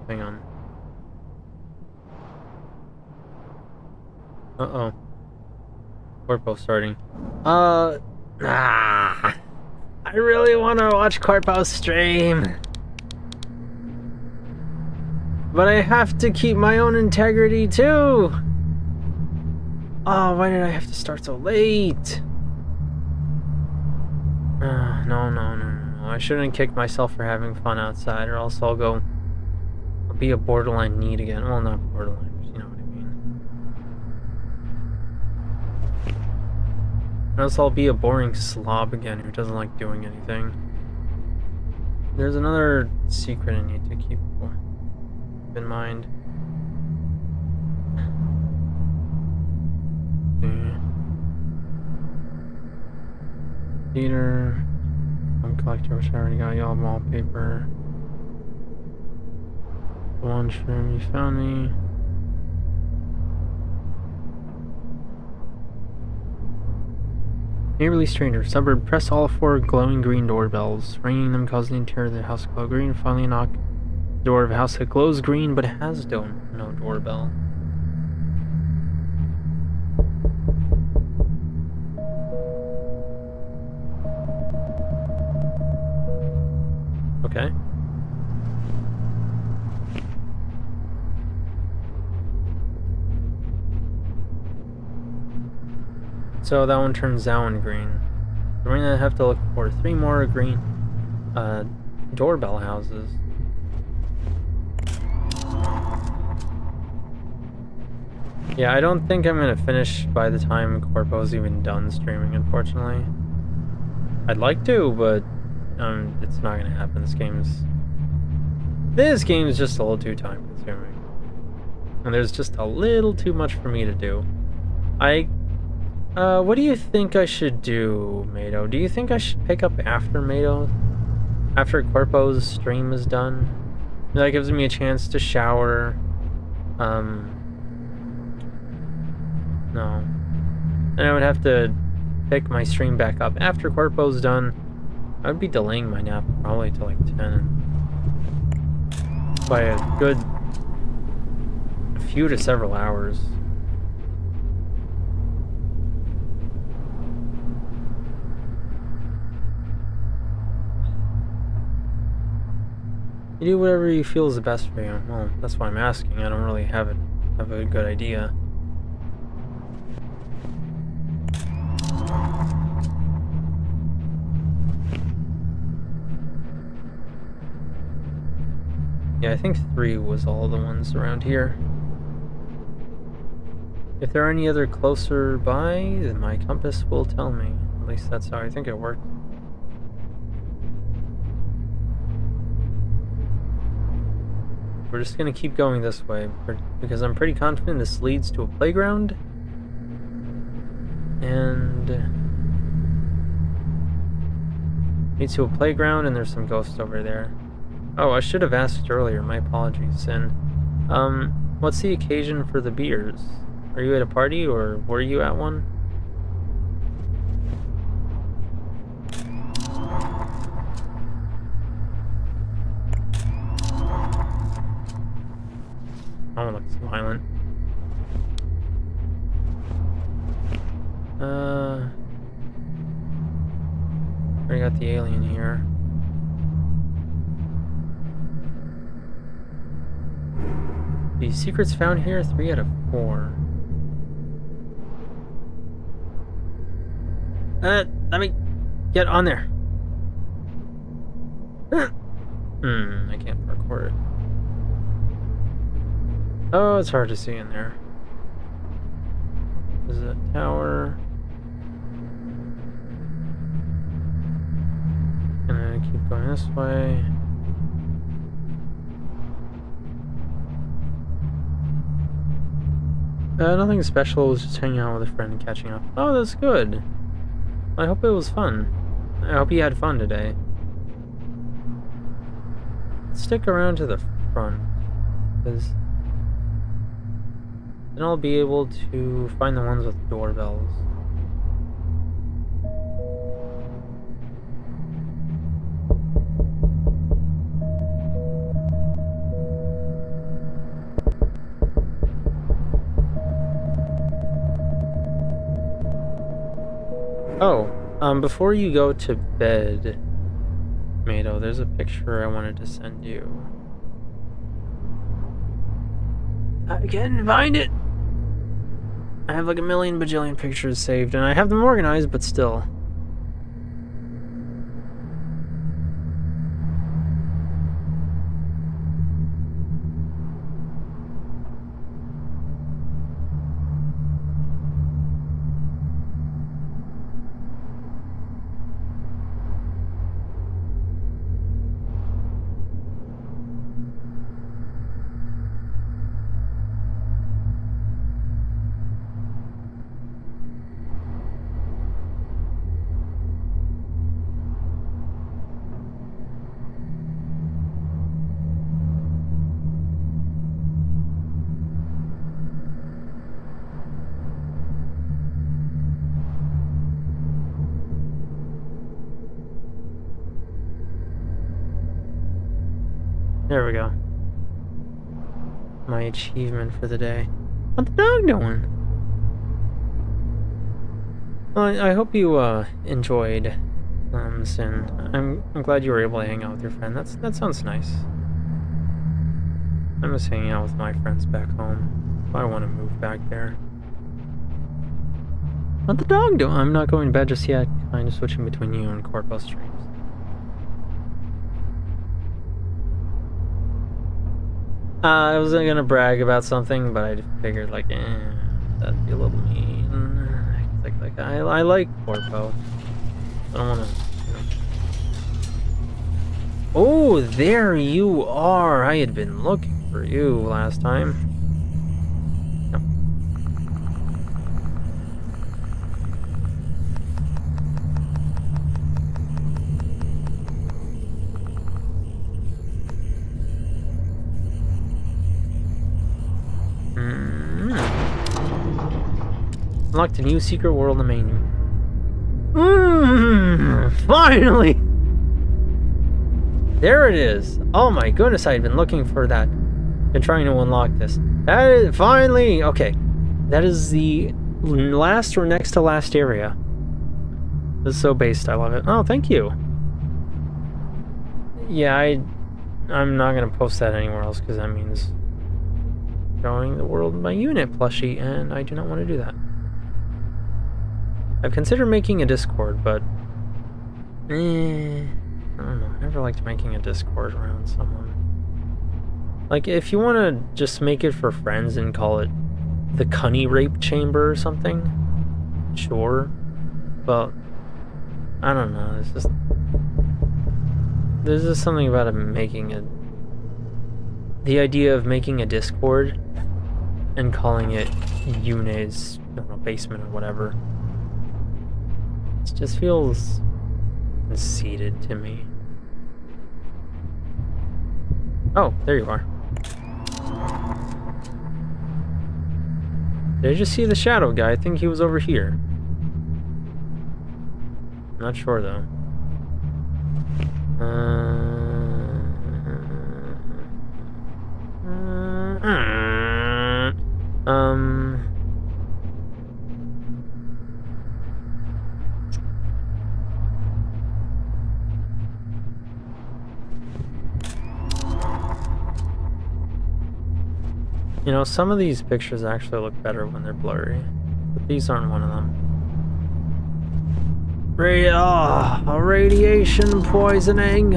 Hang on. Uh-oh. Corpo starting. I really want to watch Corpo's stream. But I have to keep my own integrity too. Oh, why did I have to start so late? No. I shouldn't kick myself for having fun outside, or else I'll be a borderline need again. Well, not borderline, but you know what I mean. Or else I'll be a boring slob again who doesn't like doing anything. There's another secret I need to keep in mind. Theater. Home collector, which I already got. Y'all wallpaper. Lunchroom, you found me. Neighborly stranger. Suburb. Press all 4 glowing green doorbells. Ringing them causes the interior of the house to glow green. Finally knock. Door of a house that glows green but has no doorbell. Okay. So that one turns that one green. We're gonna have to look for 3 more green doorbell houses. Yeah, I don't think I'm gonna finish by the time Corpo's even done streaming, unfortunately. I'd like to, but it's not gonna happen. This game's just a little too time consuming. And there's just a little too much for me to do. What do you think I should do, Mado? Do you think I should pick up after Mado? After Corpo's stream is done? That gives me a chance to shower. No. Then I would have to pick my stream back up after Corpo's done. I would be delaying my nap probably to like 10. By a good few to several hours. You do whatever you feel is the best for you. Well, that's why I'm asking. I don't really have a good idea. Yeah, I think 3 was all the ones around here. If there are any other closer by, then my compass will tell me. At least that's how I think it works. We're just gonna keep going this way, because I'm pretty confident this leads to a playground. And Leads to a playground, and there's some ghosts over there. Oh, I should have asked earlier. My apologies. And, what's the occasion for the beers? Are you at a party, or were you at one? That one looks violent. Already got the alien here. The secrets found here, 3 out of 4. Let me get on there. I can't record it. Oh, it's hard to see in there. There's a tower. Gonna keep going this way. Nothing special, was just hanging out with a friend and catching up. Oh, that's good. I hope it was fun. I hope you had fun today. Stick around to the front, because then I'll be able to find the ones with doorbells. Oh, before you go to bed, Mado, there's a picture I wanted to send you. I can't find it! I have like a million bajillion pictures saved, and I have them organized, but still. There we go. My achievement for the day. What's the dog doing? Well, I hope you enjoyed Sin. I'm glad you were able to hang out with your friend. That sounds nice. I miss hanging out with my friends back home. I want to move back there. What's the dog doing? I'm not going to bed just yet. Kind of switching between you and Corpo streams. I was gonna brag about something, but I figured like, that'd be a little mean. Like I like Corpo. I don't wanna. You know. Oh, there you are. I had been looking for you last time. No. Unlocked a new secret world in the menu. Finally! There it is. Oh my goodness, I had been looking for that. Been trying to unlock this. That is finally okay. That is the last or next to last area. This is so based, I love it. Oh, thank you. Yeah, I'm not gonna post that anywhere else because that means showing the world my unit plushie, and I do not want to do that. I've considered making a Discord, but I don't know. I never liked making a Discord around someone. Like, if you want to just make it for friends and call it the Cunny Rape Chamber or something, sure. But I don't know. There's just something about the idea of making a Discord and calling it Yu-nee's, I don't know, basement or whatever. It just feels conceded to me. Oh, there you are. Did I just see the shadow guy? I think he was over here. Not sure though. You know, some of these pictures actually look better when they're blurry, but these aren't one of them. Radiation poisoning.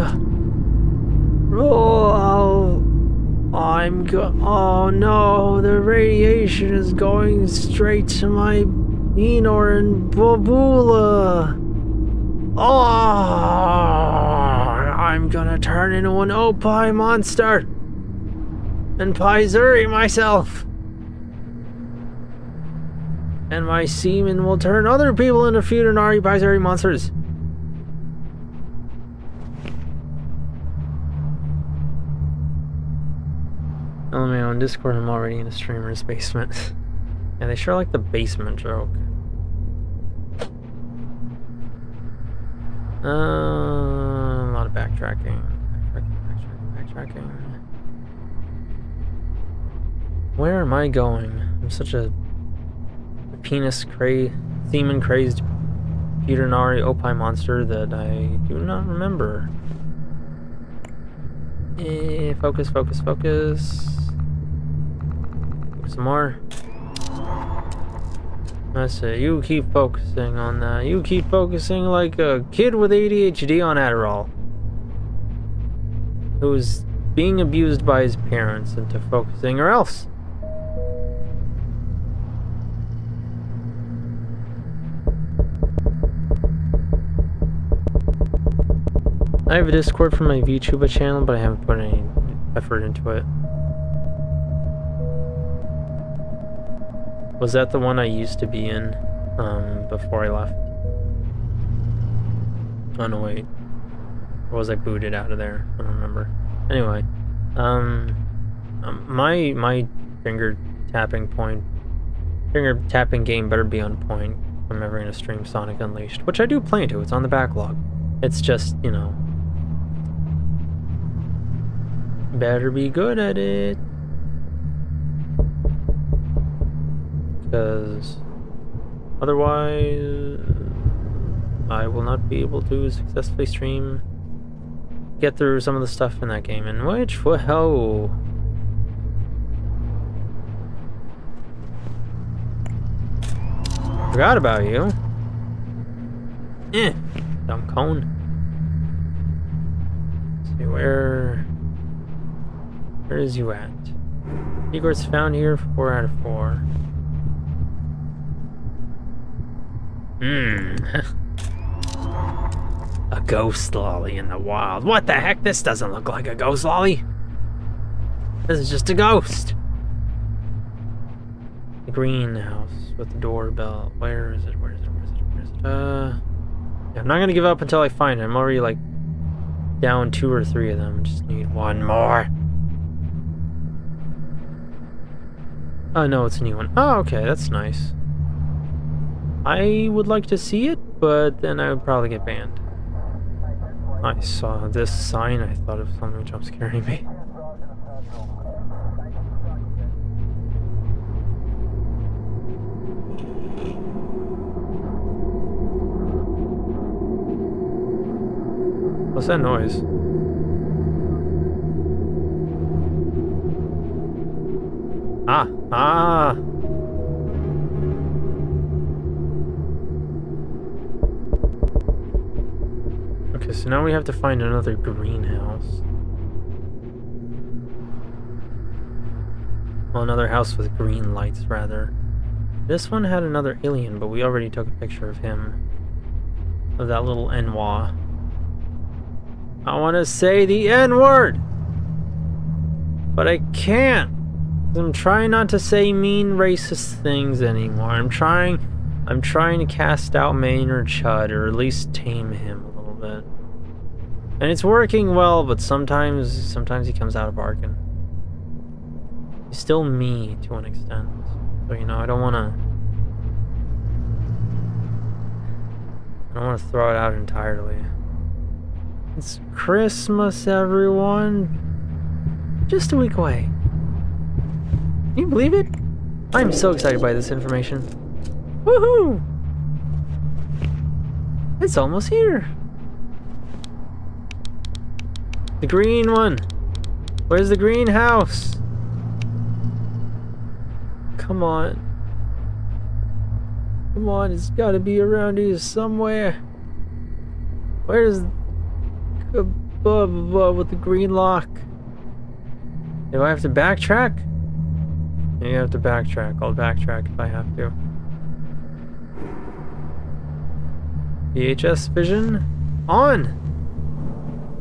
Oh no, the radiation is going straight to my Enor and Bobula. Oh, I'm gonna turn into an Opie monster and Paizuri myself. And my semen will turn other people into Futanari Paizuri monsters. Oh man, on Discord I'm already in a streamer's basement. Yeah, they sure like the basement joke. A lot of backtracking. Backtracking. Where am I going? I'm such a semen crazed Futanari Opie monster that I do not remember. Focus. Focus some more. That's it. You keep focusing on that. You keep focusing like a kid with ADHD on Adderall, who's being abused by his parents into focusing, or else. I have a Discord for my vtuber channel, but I haven't put any effort into it. Was that the one I used to be in before I left? Oh no, wait. Or was I booted out of there? I don't remember. Anyway, my finger tapping game better be on point if I'm ever gonna stream Sonic Unleashed, which I do plan to. It's on the backlog. It's just, you know, better be good at it, because otherwise I will not be able to successfully get through some of the stuff in that game, in which, whoa, forgot about you. Dumb cone. Let's see, where is you at? Secrets found here, 4 out of 4. A ghost lolly in the wild. What the heck? This doesn't look like a ghost lolly. This is just a ghost. The greenhouse with the doorbell. Where is it? Yeah, I'm not gonna give up until I find it. I'm already like down 2 or 3 of them. Just need one more. Oh no, it's a new one. Oh, okay, that's nice. I would like to see it, but then I would probably get banned. I saw this sign, I thought of something jump scaring me. What's that noise? Ah! Okay, so now we have to find another greenhouse. Well, another house with green lights, rather. This one had another alien, but we already took a picture of him. Of that little N-wa. I want to say the N-word! But I can't! I'm trying not to say mean racist things anymore. I'm trying to cast out my inner Chud, or at least tame him a little bit. And it's working well, but sometimes he comes out of bargain. He's still me to an extent. So, you know, I don't want to throw it out entirely. It's Christmas, everyone. Just a week away. Can you believe it? I'm so excited by this information. Woohoo! It's almost here. The green one. Where's the greenhouse? Come on. Come on, it's gotta be around here somewhere. Where's with the green lock? Do I have to backtrack? You have to backtrack. I'll backtrack if I have to. VHS vision on.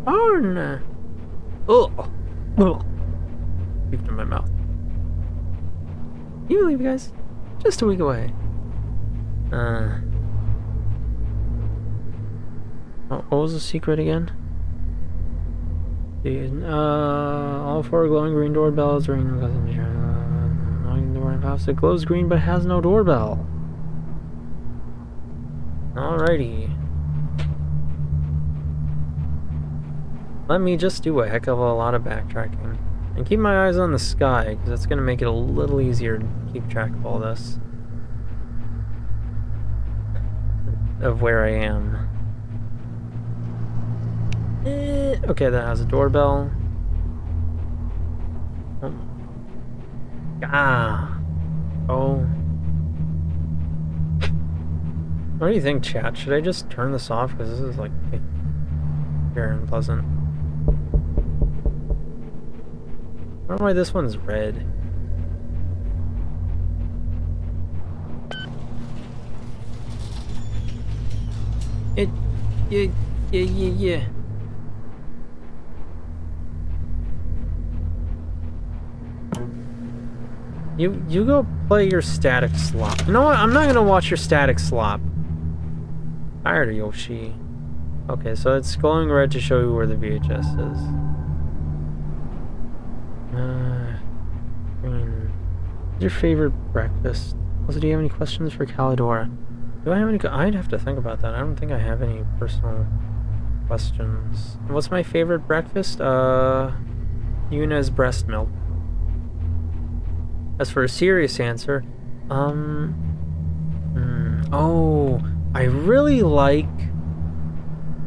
On. Oh. Oh. Beeped in my mouth. Can you believe, guys? Just a week away. What was the secret again? All 4 glowing green doorbells ring because of the door in the house. It glows green but has no doorbell. Alrighty. Let me just do a heck of a lot of backtracking. And keep my eyes on the sky, because that's going to make it a little easier to keep track of all this. Of where I am. Okay, that has a doorbell. Oh. What do you think, chat? Should I just turn this off? Because this is like very unpleasant. I don't know why this one's red. Yeah. You go play your static slop. You know what? I'm not gonna watch your static slop. Tired of Yoshi. Okay, so it's glowing red to show you where the VHS is. Green. What's your favorite breakfast? Also, do you have any questions for Calidora? Do I have any? I'd have to think about that. I don't think I have any personal questions. What's my favorite breakfast? Yuna's breast milk. As for a serious answer, oh, I really like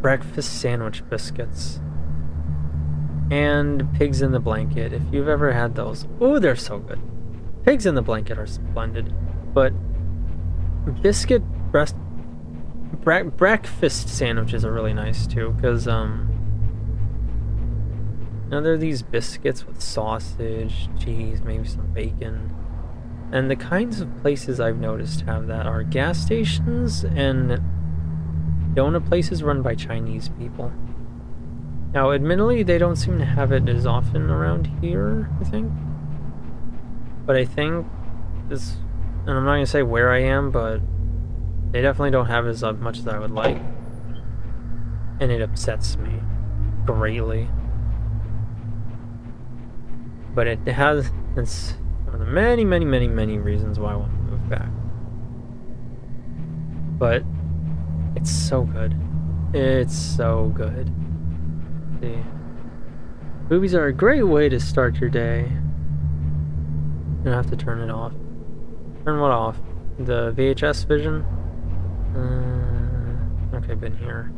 breakfast sandwich biscuits and pigs in the blanket. If you've ever had those, oh, they're so good. Pigs in the blanket are splendid, but breakfast sandwiches are really nice too, because now there are these biscuits with sausage, cheese, maybe some bacon. And the kinds of places I've noticed have that are gas stations and donut places run by Chinese people. Now, admittedly, they don't seem to have it as often around here, I think. But I think this, and I'm not going to say where I am, but they definitely don't have it as much as I would like. And it upsets me greatly. But it's one of the many reasons why I want to move back. But it's so good. It's so good. See, movies are a great way to start your day. You don't have to turn it off. Turn what off? The VHS vision? Okay, been here.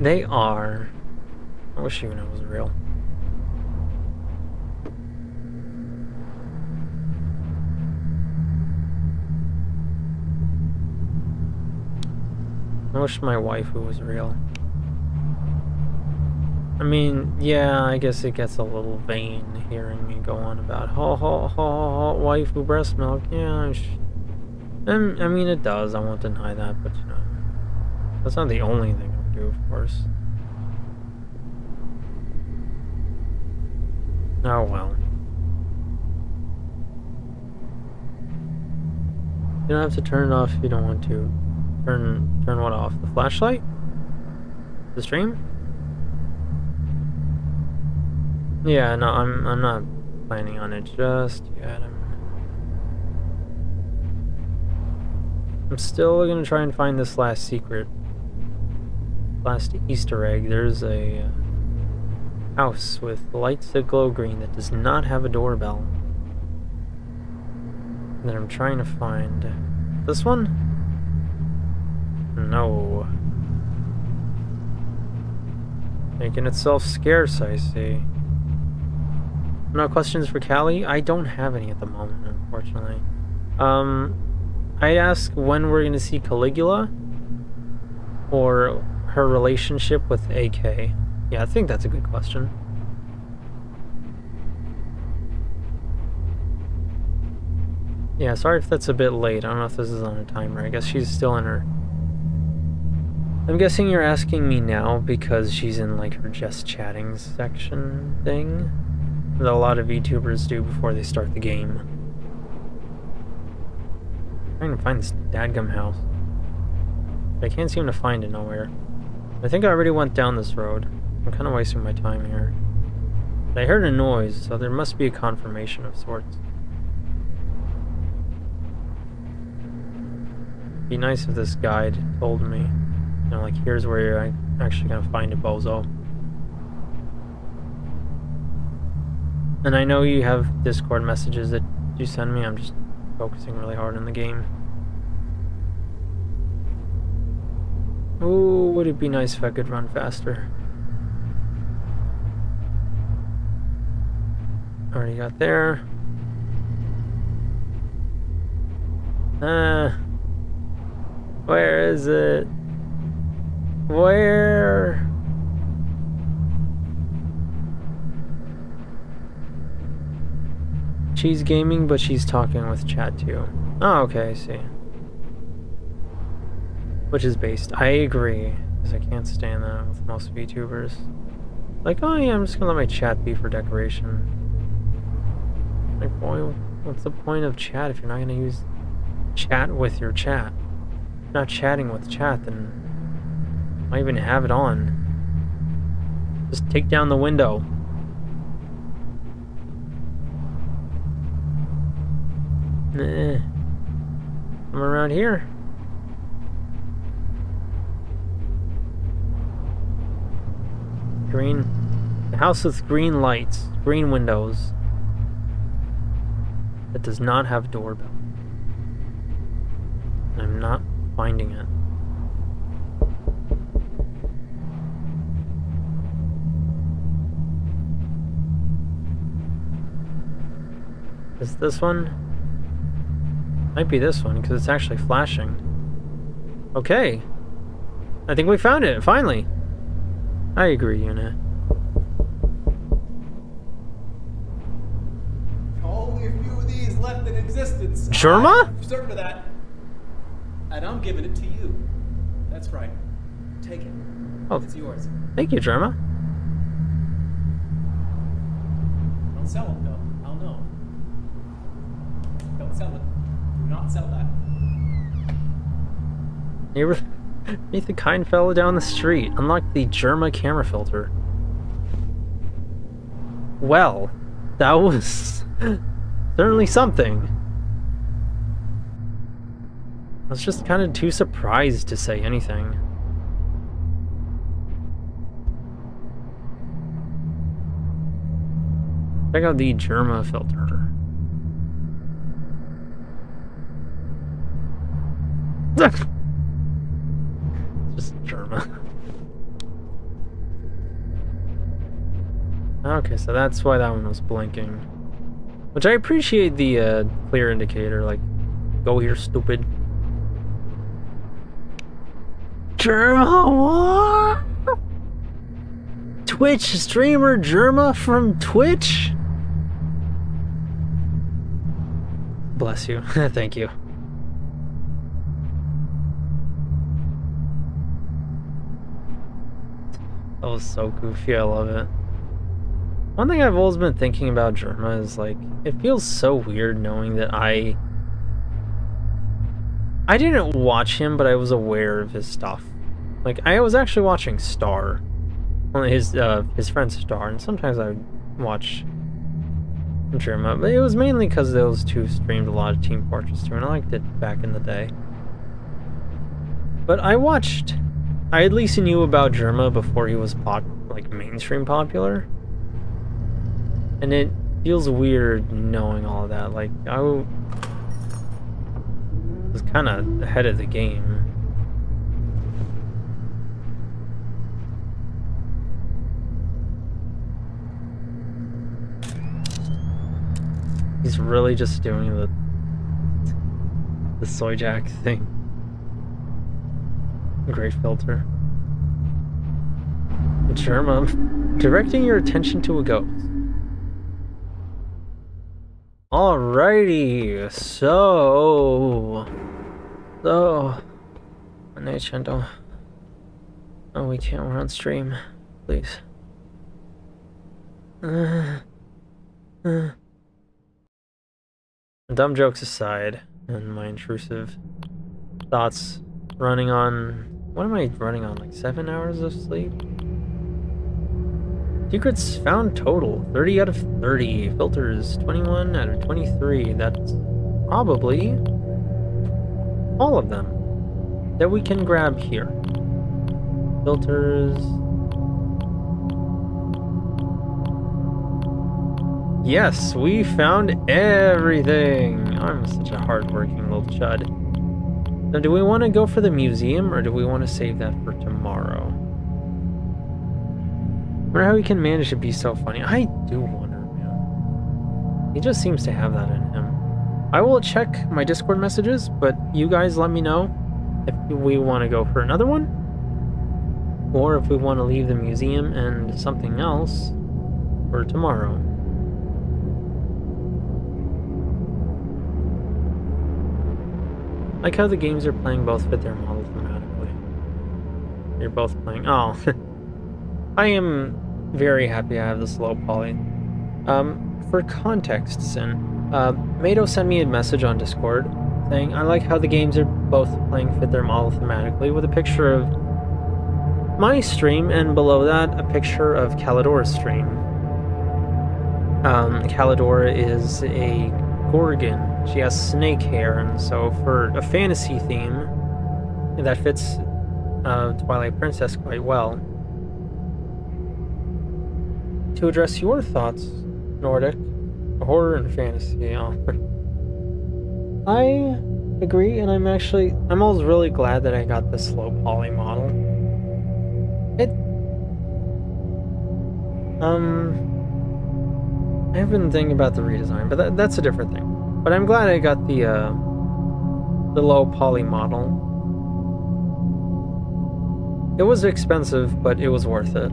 They are. I wish Yu-nee was real. I wish my waifu was real. I mean, yeah, I guess it gets a little vain hearing me go on about waifu breast milk. Yeah, I mean, it does. I won't deny that, but you know, that's not the only thing I would do, of course. Oh well. You don't have to turn it off if you don't want to. Turn what off? The flashlight? The stream? Yeah, no, I'm not planning on it just yet. I'm still gonna try and find this last secret. Last Easter egg. There's a house with lights that glow green that does not have a doorbell. That I'm trying to find. This one? No. Making itself scarce, I see. No questions for Callie? I don't have any at the moment, unfortunately. I asked when we're gonna see Caligula or her relationship with AK. Yeah, I think that's a good question. Yeah, sorry if that's a bit late. I don't know if this is on a timer. I guess she's still in her... I'm guessing you're asking me now because she's in like her just chatting section thing that a lot of VTubers do before they start the game. I'm trying to find this dadgum house. But I can't seem to find it nowhere. I think I already went down this road. I'm kind of wasting my time here. But I heard a noise, so there must be a confirmation of sorts. It'd be nice if this guide told me, you know, like, here's where you're actually gonna find a bozo. And I know you have Discord messages that you send me. I'm just focusing really hard on the game. Ooh, would it be nice if I could run faster? Already got there. Where is it? Where? She's gaming, but she's talking with chat too. Oh, okay, I see. Which is based. I agree, because I can't stand that with most VTubers. Like, oh yeah, I'm just gonna let my chat be for decoration. Like, boy, what's the point of chat if you're not gonna use chat with your chat? If you're not chatting with chat, then why even have it on? Just take down the window. Nah. I'm around here. Green. The house with green lights, green windows. That does not have doorbell. I'm not finding it. Is this one? Might be this one, because it's actually flashing. Okay. I think we found it, finally. I agree, Yu-nee. Only a few of these left in existence. Sherma? I'm certain of that. And I'm giving it to you. That's right. Take it. Oh, it's yours. Thank you, Germa. Don't sell it, though. I'll know. Don't sell it. Do not sell that. Meet the kind fellow down the street. Unlock the Germa camera filter. Well, that was certainly something. I was just kind of too surprised to say anything. Check out the Germa filter. Just Germa. Okay, so that's why that one was blinking. Which I appreciate the clear indicator, like, go here, stupid. Germa, what? Twitch streamer Germa from Twitch? Bless you. Thank you. That was so goofy, I love it. One thing I've always been thinking about Germa is, like, it feels so weird knowing that I I didn't watch him, but I was aware of his stuff. Like, I was actually watching Star. Well, his friend Star, and sometimes I would watch Germa, but it was mainly because those two streamed a lot of Team Fortress 2, and I liked it back in the day. But I at least knew about Germa before he was mainstream popular. And it feels weird knowing all of that. Like, I was kind of ahead of the game. He's really just doing the soy jack thing. Great filter. Germa, directing your attention to a ghost. Alrighty, so Nintendo. Oh, we can't. We're on stream. Please. Dumb jokes aside, and my intrusive thoughts running on... What am I running on? Like 7 hours of sleep? Secrets found total, 30 out of 30. Filters, 21 out of 23. That's probably all of them that we can grab here. Filters... Yes, we found everything! I'm such a hardworking little chud. Now, do we want to go for the museum, or do we want to save that for tomorrow? I wonder how he can manage to be so funny. I do wonder, man. He just seems to have that in him. I will check my Discord messages, but you guys let me know if we want to go for another one, or if we want to leave the museum and something else for tomorrow. Like how the games are playing both fit their model thematically. You're both playing... Oh. I am very happy I have this low poly. For context, Sin, Mado sent me a message on Discord saying, I like how the games are both playing fit their model thematically, with a picture of my stream, and below that, a picture of Calidora's stream. Calidora is a Gorgon. She has snake hair, and so for a fantasy theme, that fits Twilight Princess quite well. To address your thoughts, Nordic, horror and fantasy, I agree, and I'm always really glad that I got this low poly model. I've been thinking about the redesign, but that's a different thing. But I'm glad I got the low poly model. It was expensive, but it was worth it.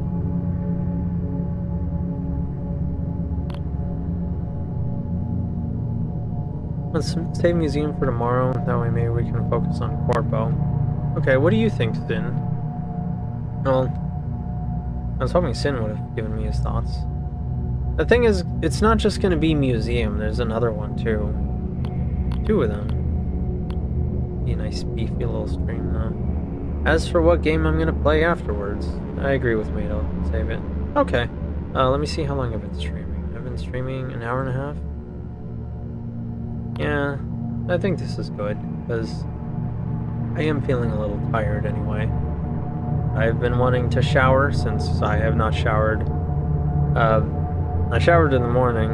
Let's save museum for tomorrow, that way maybe we can focus on Corpo. Okay, what do you think, Sin? Well, I was hoping Sin would have given me his thoughts. The thing is, it's not just going to be museum, there's another one too. 2 of them. Be a nice beefy little stream though. As for what game I'm going to play afterwards, I agree with Mado. Save it. Okay. Let me see how long I've been streaming. I've been streaming an hour and a half. Yeah, I think this is good, because I am feeling a little tired anyway. I've been wanting to shower since I have not showered. I showered in the morning,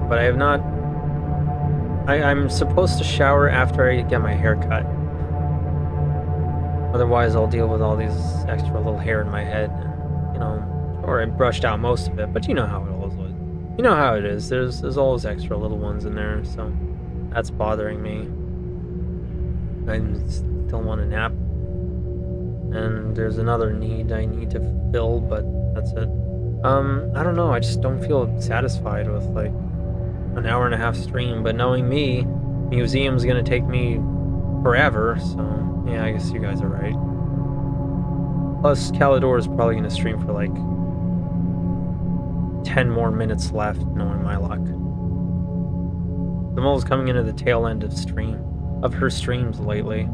but I have not... I'm supposed to shower after I get my hair cut. Otherwise, I'll deal with all these extra little hair in my head, or I brushed out most of it, but you know how it always is. You know how it is. There's always extra little ones in there, so that's bothering me. I still want a nap. And there's another need I need to fill, but that's it. I don't know, I just don't feel satisfied with, like, an hour and a half stream, but knowing me, museum's gonna take me forever, so, yeah, I guess you guys are right. Plus, Calidora's probably gonna stream for, like, 10 more minutes left, knowing my luck. The mole's coming into the tail end of stream. of her streams lately.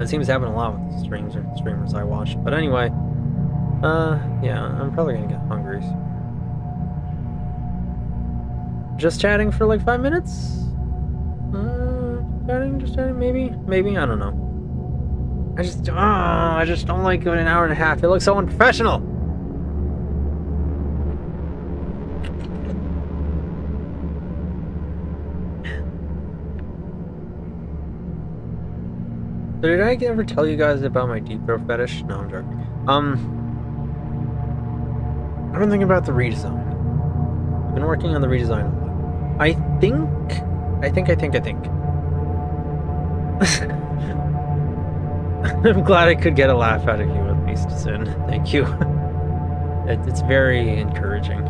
It seems to happen a lot with streams or streamers I watch. But anyway, yeah, I'm probably gonna get hungry soon. Just chatting for like 5 minutes? Just chatting, maybe, I don't know. I just don't like going an hour and a half. It looks so unprofessional. So did I ever tell you guys about my deep throat fetish? No, I'm joking. I've been thinking about the redesign. I've been working on the redesign a lot. I think. I'm glad I could get a laugh out of you at least, Sin. Thank you. It's very encouraging.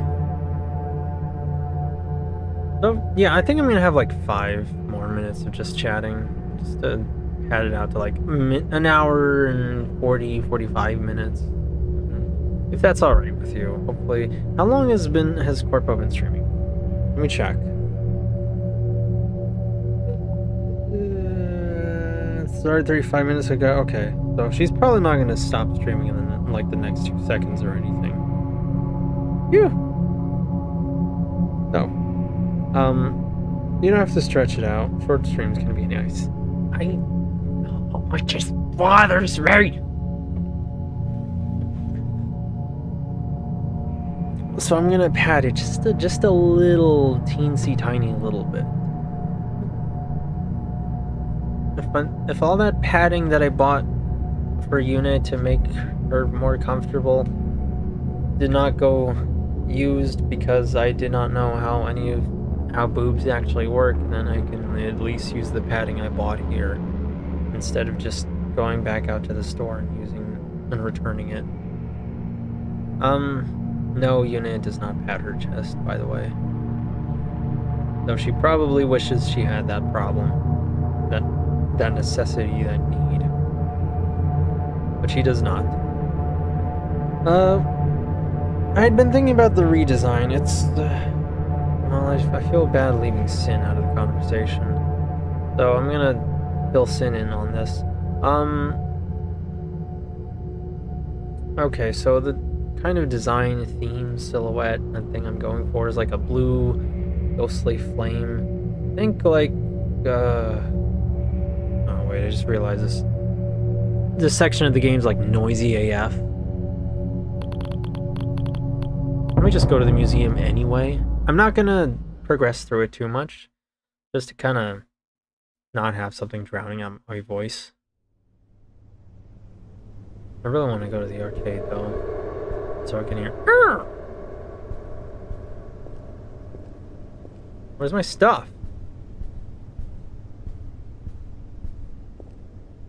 So, yeah, I think I'm gonna have like 5 more minutes of just chatting. Just to pad it out to like an hour and 45 minutes. If that's alright with you, hopefully. How long has Corpo been streaming? Let me check. Started 35 minutes ago. Okay, so she's probably not going to stop streaming in like the next 2 seconds or anything. Phew. So, you don't have to stretch it out. Short streams can be nice. It just bothers me. So I'm gonna pad it just a little teensy tiny little bit. If all that padding that I bought for Yu-nee to make her more comfortable did not go used because I did not know how boobs actually work, then I can at least use the padding I bought here instead of just going back out to the store and returning it. No, Yu-nee does not pad her chest, by the way. Though she probably wishes she had that problem. That necessity, that need. But she does not. I had been thinking about the redesign. Well, I feel bad leaving Sin out of the conversation. So I'm gonna fill Sin in on this. Okay, so the kind of design, theme, silhouette, and thing I'm going for is like a blue, ghostly flame. Think like, oh wait, I just realized this section of the game's like noisy AF. Let me just go to the museum anyway. I'm not gonna progress through it too much, just to kind of not have something drowning out my voice. I really want to go to the arcade though, so I can hear. Where's my stuff?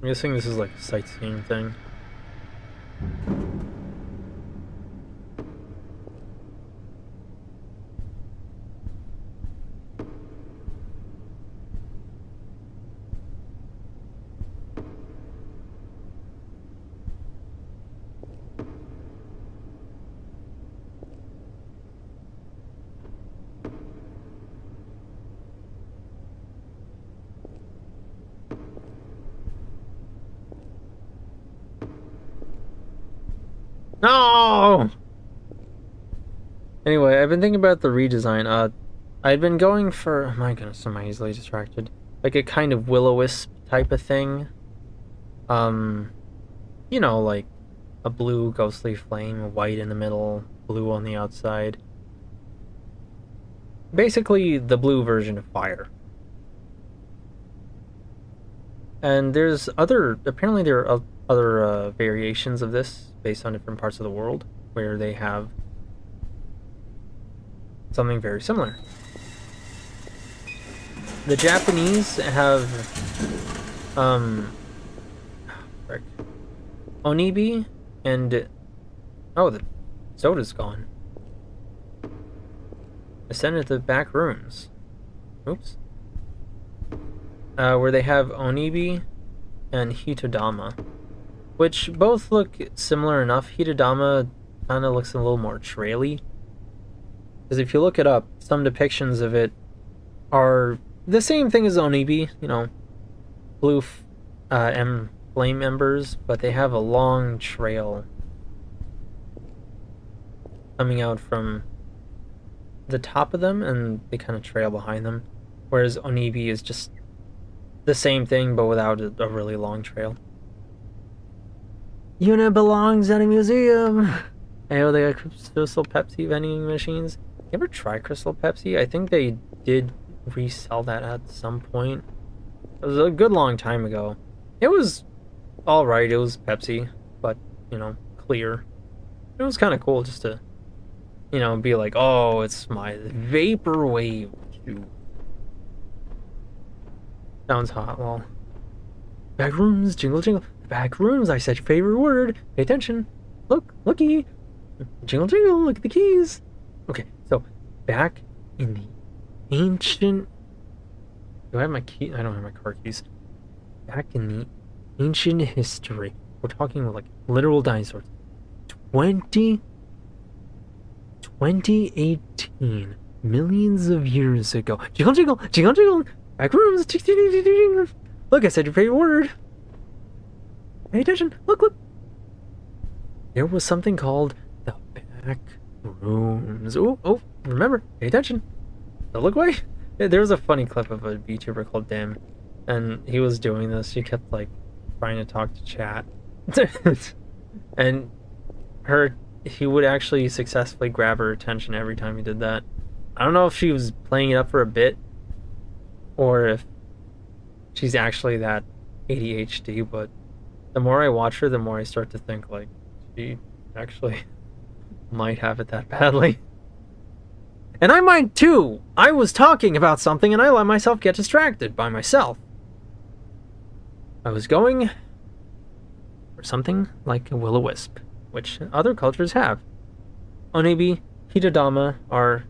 I'm guessing this is like a sightseeing thing. No! Anyway, I've been thinking about the redesign. I'd been going for... Oh my goodness, am I easily distracted? Like a kind of will-o-wisp type of thing. You know, like a blue ghostly flame, white in the middle, blue on the outside. Basically, the blue version of fire. And there's apparently there are other variations of this based on different parts of the world where they have something very similar. The Japanese have Onibi and the soda's gone. Ascended to the back rooms. Oops. Where they have Onibi and Hitodama, which both look similar enough. Hitodama kind of looks a little more traily, because if you look it up, some depictions of it are the same thing as Onibi, you know, blue flame embers, but they have a long trail coming out from the top of them, and they kind of trail behind them, whereas Onibi is just the same thing, but without a really long trail. Yu-nee belongs at a museum! Oh, they got Crystal Pepsi vending machines. You ever try Crystal Pepsi? I think they did resell that at some point. It was a good long time ago. It was alright, it was Pepsi, but, you know, clear. It was kind of cool just to, you know, be like, oh, it's my vaporwave tube. Sounds hot, well. Back rooms, jingle jingle. Back rooms, I said your favorite word. Pay attention. Look, looky. Jingle jingle, look at the keys. Okay, so back in the ancient... Do I have my key? I don't have my car keys. Back in the ancient history. We're talking like literal dinosaurs. 2018. Millions of years ago. Jingle jingle, jingle jingle. Back rooms. Look, I said your favorite word. Pay attention. Look, look. There was something called the back rooms. Oh, remember. Pay attention. Don't look away. There was a funny clip of a VTuber called Dim, and he was doing this. He kept, like, trying to talk to chat. And he would actually successfully grab her attention every time he did that. I don't know if she was playing it up for a bit, or if she's actually that ADHD, but the more I watch her, the more I start to think, like, she actually might have it that badly. And I might too! I was talking about something and I let myself get distracted by myself. I was going for something like a will-o-wisp, which other cultures have. Onibi, Hitodama are,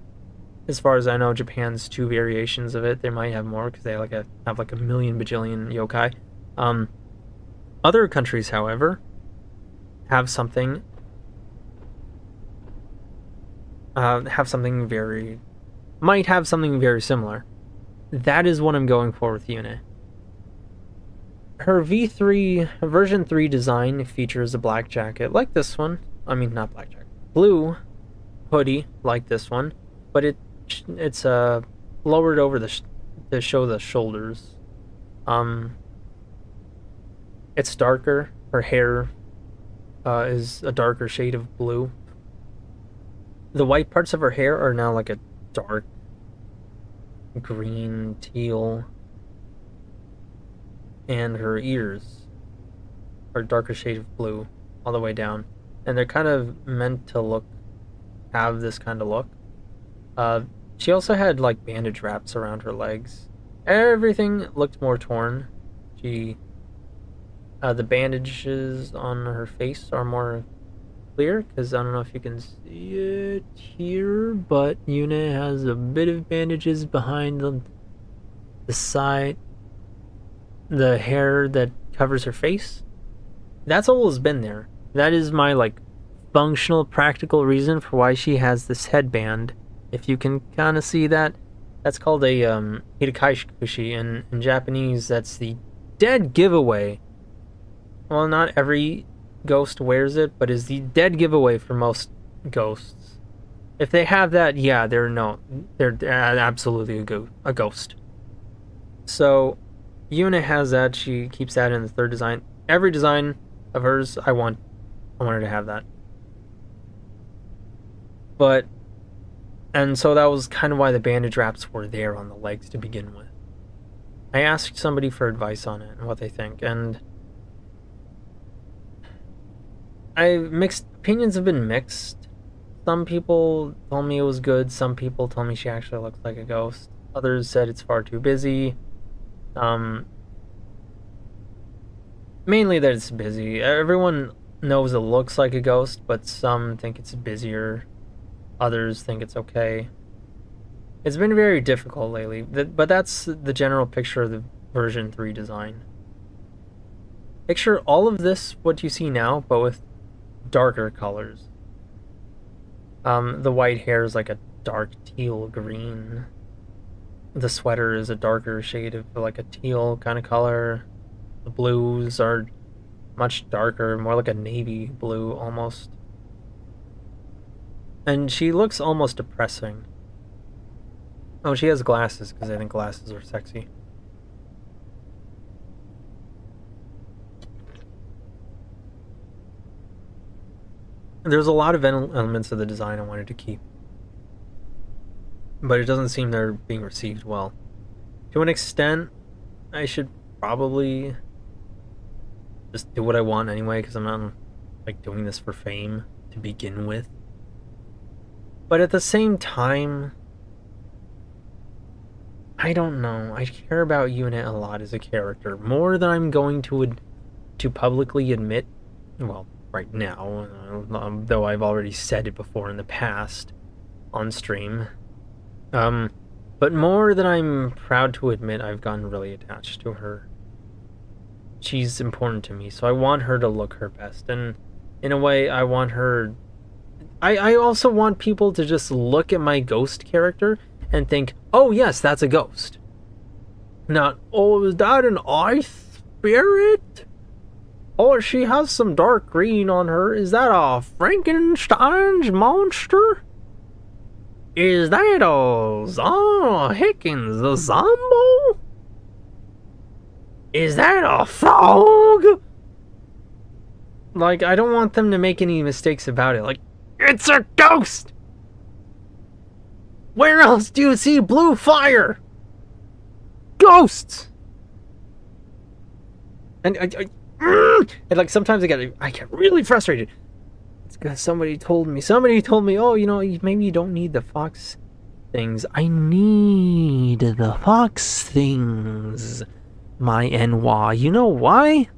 as far as I know, Japan's two variations of it. They might have more because they have like a million bajillion yokai. Other countries, however, have something might have something very similar. That is what I'm going for with Yu-nee. Her version 3 design features a black jacket like this one. I mean, not black jacket. Blue hoodie like this one, but it's lowered over to show the shoulders. It's darker. Her hair is a darker shade of blue. The white parts of her hair are now like a dark green teal. And her ears are a darker shade of blue all the way down. And they're kind of meant to have this kind of look. She also had like bandage wraps around her legs. Everything looked more torn. The bandages on her face are more clear, because I don't know if you can see it here, but Yu-nee has a bit of bandages behind the side, the hair that covers her face. That's always been there. That is my like functional, practical reason for why she has this headband. If you can kind of see that, that's called a Hirakaishukushi. In Japanese, that's the dead giveaway. Well, not every ghost wears it, but is the dead giveaway for most ghosts. If they have that, yeah, they're absolutely a ghost. So, Yu-nee has that. She keeps that in the third design. Every design of hers, I want her to have that. And so that was kind of why the bandage wraps were there on the legs to begin with. I asked somebody for advice on it and what they think, and opinions have been mixed. Some people told me it was good. Some people told me she actually looks like a ghost. Others said it's far too busy. Mainly that it's busy. Everyone knows it looks like a ghost, but some think it's busier. Others think it's okay. It's been very difficult lately, but that's the general picture of the version 3 design. Picture all of this, what you see now, but with darker colors. The white hair is like a dark teal green. the sweater is a darker shade of like a teal kind of color. The blues are much darker, more like a navy blue almost. And she looks almost depressing. Oh, she has glasses, because I think glasses are sexy. There's a lot of elements of the design I wanted to keep. But it doesn't seem they're being received well. To an extent, I should probably just do what I want anyway, because I'm not like doing this for fame to begin with. But at the same time, I don't know. I care about Yu-nee a lot as a character, more than I'm going to publicly admit. Well, right now, though I've already said it before in the past on stream. But more than I'm proud to admit, I've gotten really attached to her. She's important to me, so I want her to look her best. And in a way, I want her... I also want people to just look at my ghost character and think, oh yes, that's a ghost. Not, oh, is that an ice spirit? Oh, she has some dark green on her. Is that a Frankenstein's monster? Is that a Hickens, a Zombo? Is that a frog? Like, I don't want them to make any mistakes about it. Like, it's a ghost! Where else do you see blue fire? Ghosts! And and like sometimes I get really frustrated. It's because somebody told me, oh, you know, maybe you don't need the fox things. I need the fox things, my NY. You know why?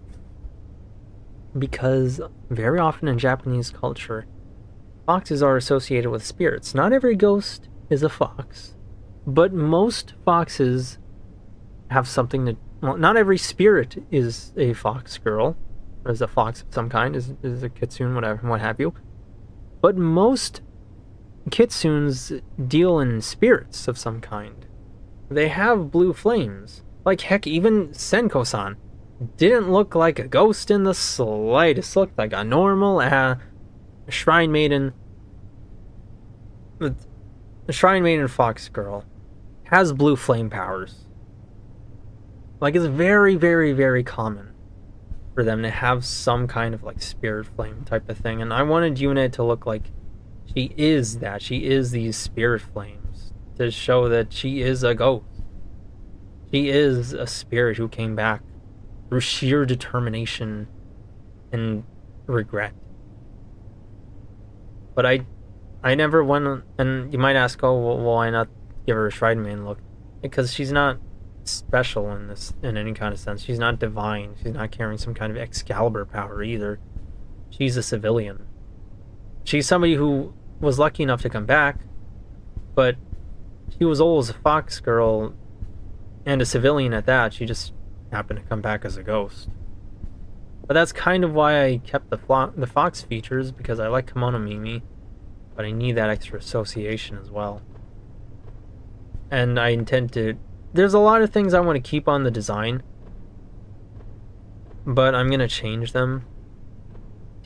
Because very often in Japanese culture, foxes are associated with spirits. Not every ghost is a fox, but most foxes have something to... Well, not every spirit is a fox girl, or is a fox of some kind, is a kitsune, whatever, what have you. But most kitsunes deal in spirits of some kind. They have blue flames. Like, heck, even Senko-san didn't look like a ghost in the slightest. Looked like a normal shrine maiden. The shrine maiden fox girl has blue flame powers. Like, it's very, very, very common for them to have some kind of, like, spirit flame type of thing. And I wanted Yu-nee to look like she is that. She is these spirit flames. To show that she is a ghost. She is a spirit who came back through sheer determination and regret. But I never went... And you might ask, oh, well, why not give her a shrine maiden look? Because she's not special in any kind of sense. She's not divine. She's not carrying some kind of Excalibur power either. She's a civilian. She's somebody who was lucky enough to come back, but she was always a fox girl and a civilian at that. She just happened to come back as a ghost. But that's kind of why I kept the fox features, because I like Kimono Mimi, but I need that extra association as well. And I intend to... There's a lot of things I want to keep on the design, but I'm going to change them,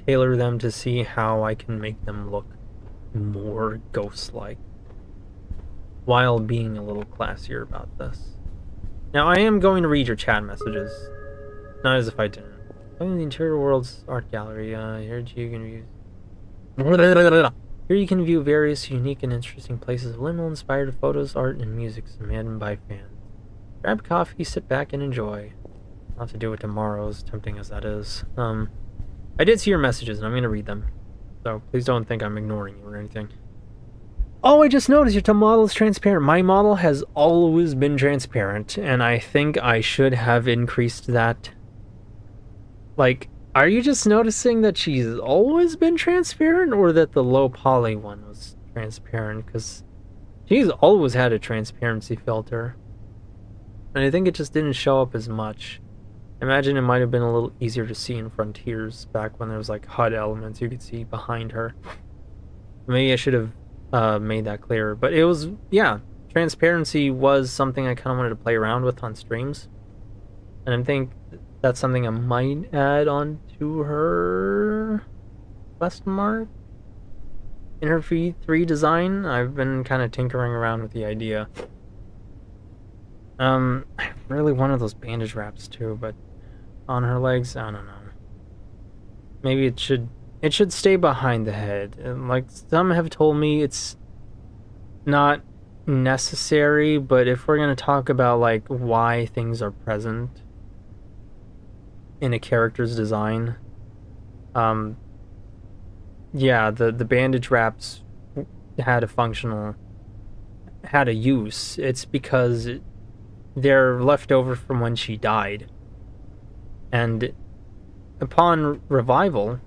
tailor them to see how I can make them look more ghost-like, while being a little classier about this. Now, I am going to read your chat messages, not as if I didn't. Oh, the Interior World's art gallery. Here you can view various unique and interesting places of Liminal-inspired photos, art, and music submitted by fans. Grab coffee, sit back, and enjoy. I'll have to do it tomorrow, as tempting as that is. I did see your messages, and I'm going to read them. So please don't think I'm ignoring you or anything. Oh, I just noticed your model is transparent. My model has always been transparent, and I think I should have increased that. Like, are you just noticing that she's always been transparent, or that the low poly one was transparent? Because she's always had a transparency filter. And I think it just didn't show up as much. I imagine it might have been a little easier to see in Frontiers back when there was like HUD elements you could see behind her. Maybe I should have made that clearer. But it was, yeah, transparency was something I kind of wanted to play around with on streams. And I think that's something I might add on to her question mark. In her V3 design, I've been kind of tinkering around with the idea. I really wanted those bandage wraps too, but on her legs, I don't know. Maybe it should stay behind the head. And like some have told me, it's not necessary, but if we're gonna talk about like why things are present in a character's design, yeah, the bandage wraps had a use. It's because they're left over from when she died, and upon revival,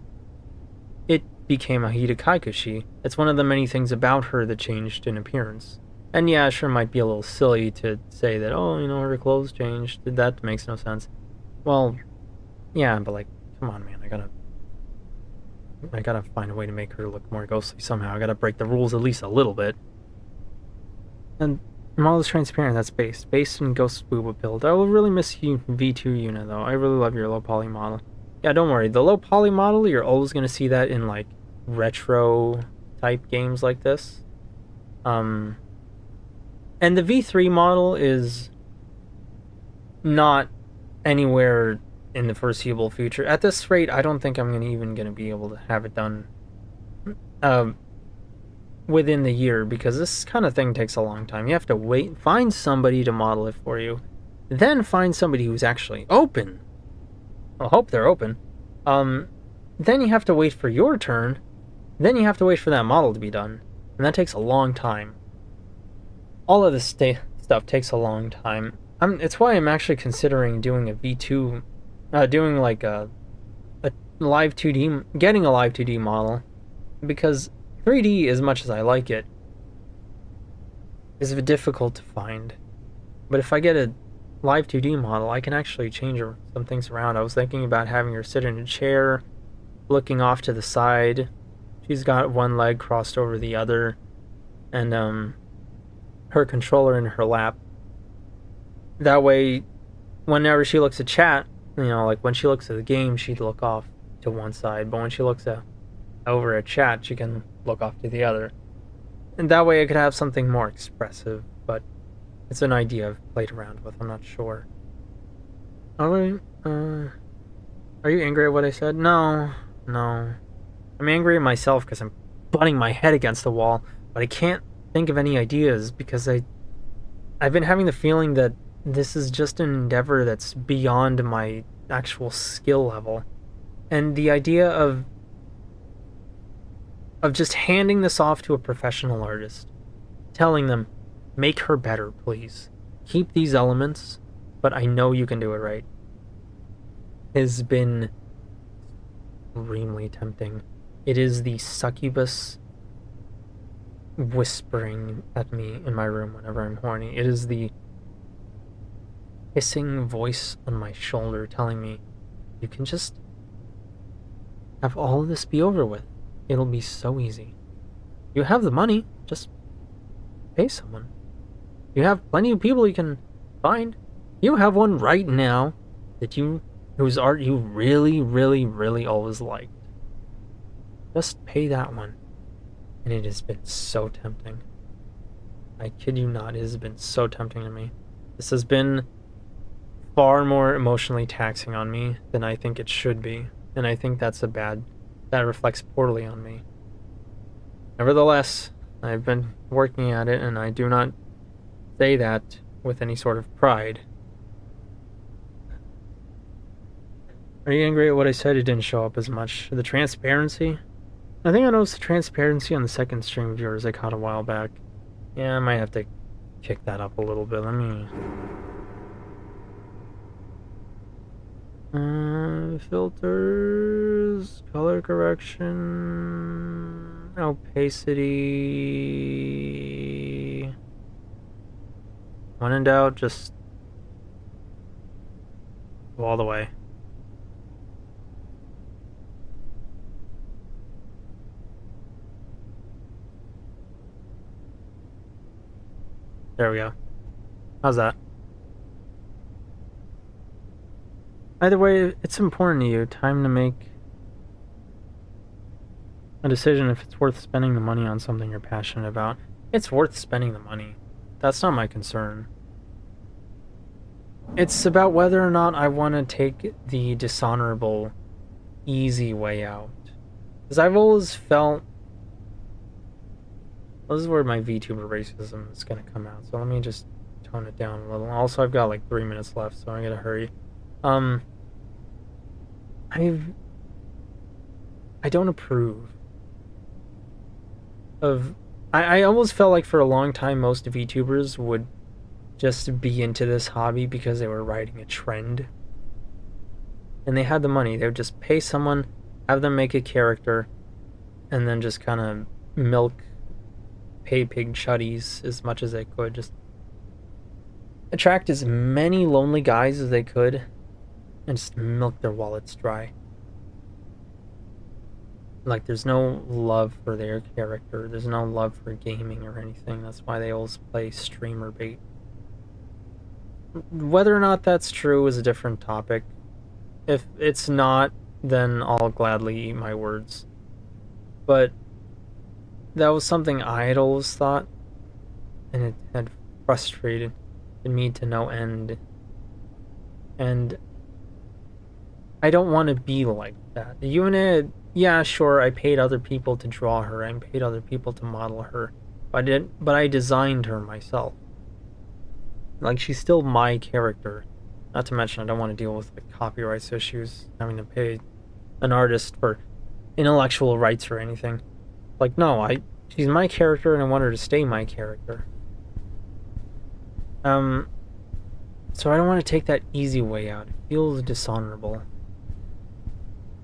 it became a Hitakaikushi. It's one of the many things about her that changed in appearance. And yeah, sure, might be a little silly to say that, oh, you know, her clothes changed. That makes no sense. Well, yeah, but like, come on, man, I gotta find a way to make her look more ghostly somehow. I gotta break the rules at least a little bit. And model is transparent, that's based. Based in Ghost Booba build. I will really miss you, V2 Yu-nee, though. I really love your low poly model. Yeah, don't worry. The low poly model, you're always gonna see that in like retro type games like this. And the V3 model is not anywhere in the foreseeable future. At this rate, I don't think I'm even gonna be able to have it done within the year, because this kind of thing takes a long time. You have to wait, find somebody to model it for you, then find somebody who's actually open. I hope they're open. Then you have to wait for your turn, then you have to wait for that model to be done, and that takes a long time. All of this stuff takes a long time. It's why I'm actually considering doing a V2, doing like a live 2D, getting a live 2D model, because 3D, as much as I like it, is difficult to find. But if I get a live 2D model, I can actually change some things around. I was thinking about having her sit in a chair, looking off to the side. She's got one leg crossed over the other, and her controller in her lap. That way, whenever she looks at chat, you know, like when she looks at the game, she'd look off to one side, but when she looks over at chat, she can look off to the other. And that way I could have something more expressive, but it's an idea I've played around with, I'm not sure. Are you angry at what I said? No. I'm angry at myself because I'm butting my head against the wall, but I can't think of any ideas because I've been having the feeling that this is just an endeavor that's beyond my actual skill level. And the idea of just handing this off to a professional artist, telling them, make her better, please. Keep these elements, but I know you can do it right, has been extremely tempting. It is the succubus whispering at me in my room whenever I'm horny. It is the hissing voice on my shoulder telling me, you can just have all of this be over with. It'll be so easy. You have the money, just pay someone. You have plenty of people you can find. You have one right now whose art you really, really, really always liked. Just pay that one. And it has been so tempting. I kid you not, it has been so tempting to me. This has been far more emotionally taxing on me than I think it should be. And I think that reflects poorly on me. Nevertheless, I've been working at it, and I do not say that with any sort of pride. Are you angry at what I said? It didn't show up as much. The transparency? I think I noticed the transparency on the second stream of yours I caught a while back. Yeah, I might have to kick that up a little bit. Let me... filters, color correction, opacity. When in doubt, just go all the way. There we go. How's that? Either way, it's important to you. Time to make a decision if it's worth spending the money on something you're passionate about. It's worth spending the money. That's not my concern. It's about whether or not I want to take the dishonorable, easy way out. Because I've always felt... Well, this is where my VTuber racism is going to come out, so let me just tone it down a little. Also, I've got like 3 minutes left, so I gotta hurry. I don't approve of... I almost felt like for a long time most VTubers would just be into this hobby because they were riding a trend. And they had the money. They would just pay someone, have them make a character, and then just kind of milk pay pig chuddies as much as they could. Just attract as many lonely guys as they could and just milk their wallets dry. Like, there's no love for their character. There's no love for gaming or anything. That's why they always play streamer bait. Whether or not that's true is a different topic. If it's not, then I'll gladly eat my words. But that was something I had always thought, and it had frustrated me to no end. And I don't want to be like that. Yu-nee, yeah, sure, I paid other people to draw her, I paid other people to model her, but I designed her myself. Like, she's still my character. Not to mention, I don't want to deal with like copyright issues, having to pay an artist for intellectual rights or anything. Like, no, she's my character and I want her to stay my character. So I don't want to take that easy way out. It feels dishonorable.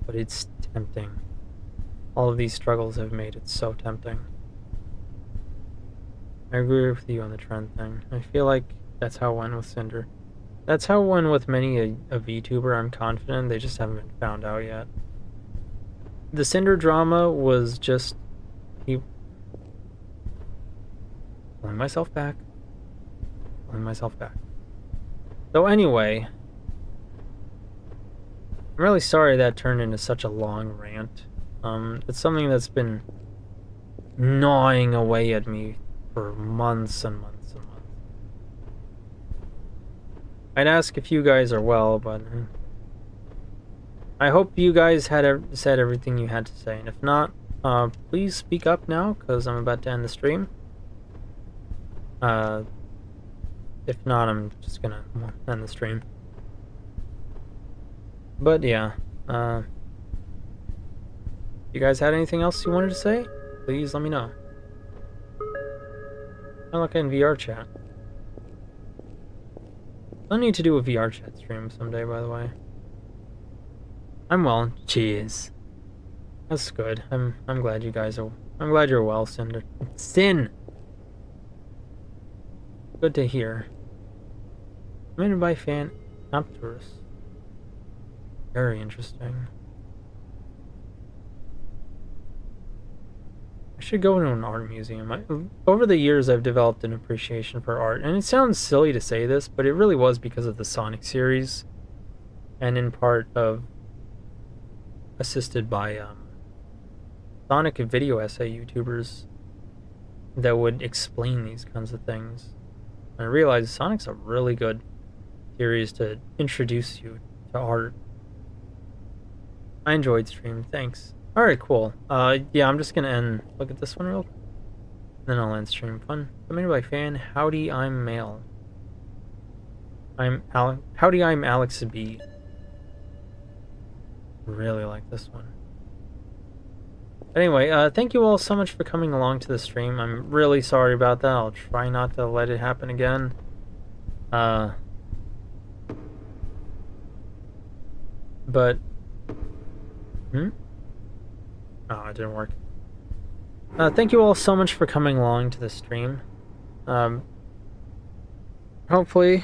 But it's tempting. All of these struggles have made it so tempting. I agree with you on the trend thing. I feel like that's how it went with Cinder. That's how it went with many a VTuber, I'm confident. They just haven't been found out yet. The Cinder drama was just... Pulling myself back. So anyway... I'm really sorry that turned into such a long rant. It's something that's been gnawing away at me for months and months and months. I'd ask if you guys are well, but I hope you guys had said everything you had to say. And if not, please speak up now, because I'm about to end the stream. If not, I'm just gonna end the stream. But yeah, you guys had anything else you wanted to say? Please let me know. I like in VR chat. I need to do a VR chat stream someday, by the way. I'm well. Cheers. That's good. I'm glad you guys are. I'm glad you're well, Cinder. Sin. Good to hear. Made by fan Apturus. Very interesting. I should go into an art museum. Over the years, I've developed an appreciation for art, and it sounds silly to say this, but it really was because of the Sonic series, and in part of assisted by Sonic video essay YouTubers that would explain these kinds of things. And I realized Sonic's a really good series to introduce you to art. I enjoyed stream, thanks. Alright, cool. Yeah, I'm just gonna look at this one real quick. Then I'll end stream. Fun. Submitted by fan, Howdy, I'm Male. Howdy, I'm Alex B. Really like this one. Anyway, thank you all so much for coming along to the stream. I'm really sorry about that. I'll try not to let it happen again. But... Oh, it didn't work. Thank you all so much for coming along to the stream. Hopefully,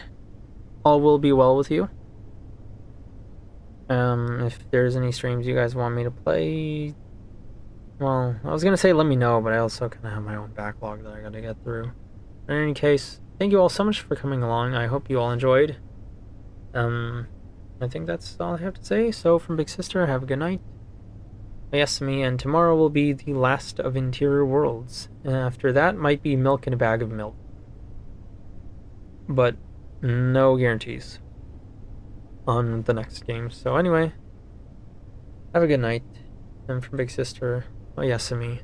all will be well with you. If there's any streams you guys want me to play... Well, I was gonna say let me know, but I also kind of have my own backlog that I gotta get through. In any case, thank you all so much for coming along. I hope you all enjoyed. I think that's all I have to say. So from Big Sister, have a good night. Oyasumi, and tomorrow will be the last of Interior Worlds. And after that might be Milk in a Bag of Milk. But no guarantees on the next game. So anyway, have a good night. And from Big Sister, Oyasumi.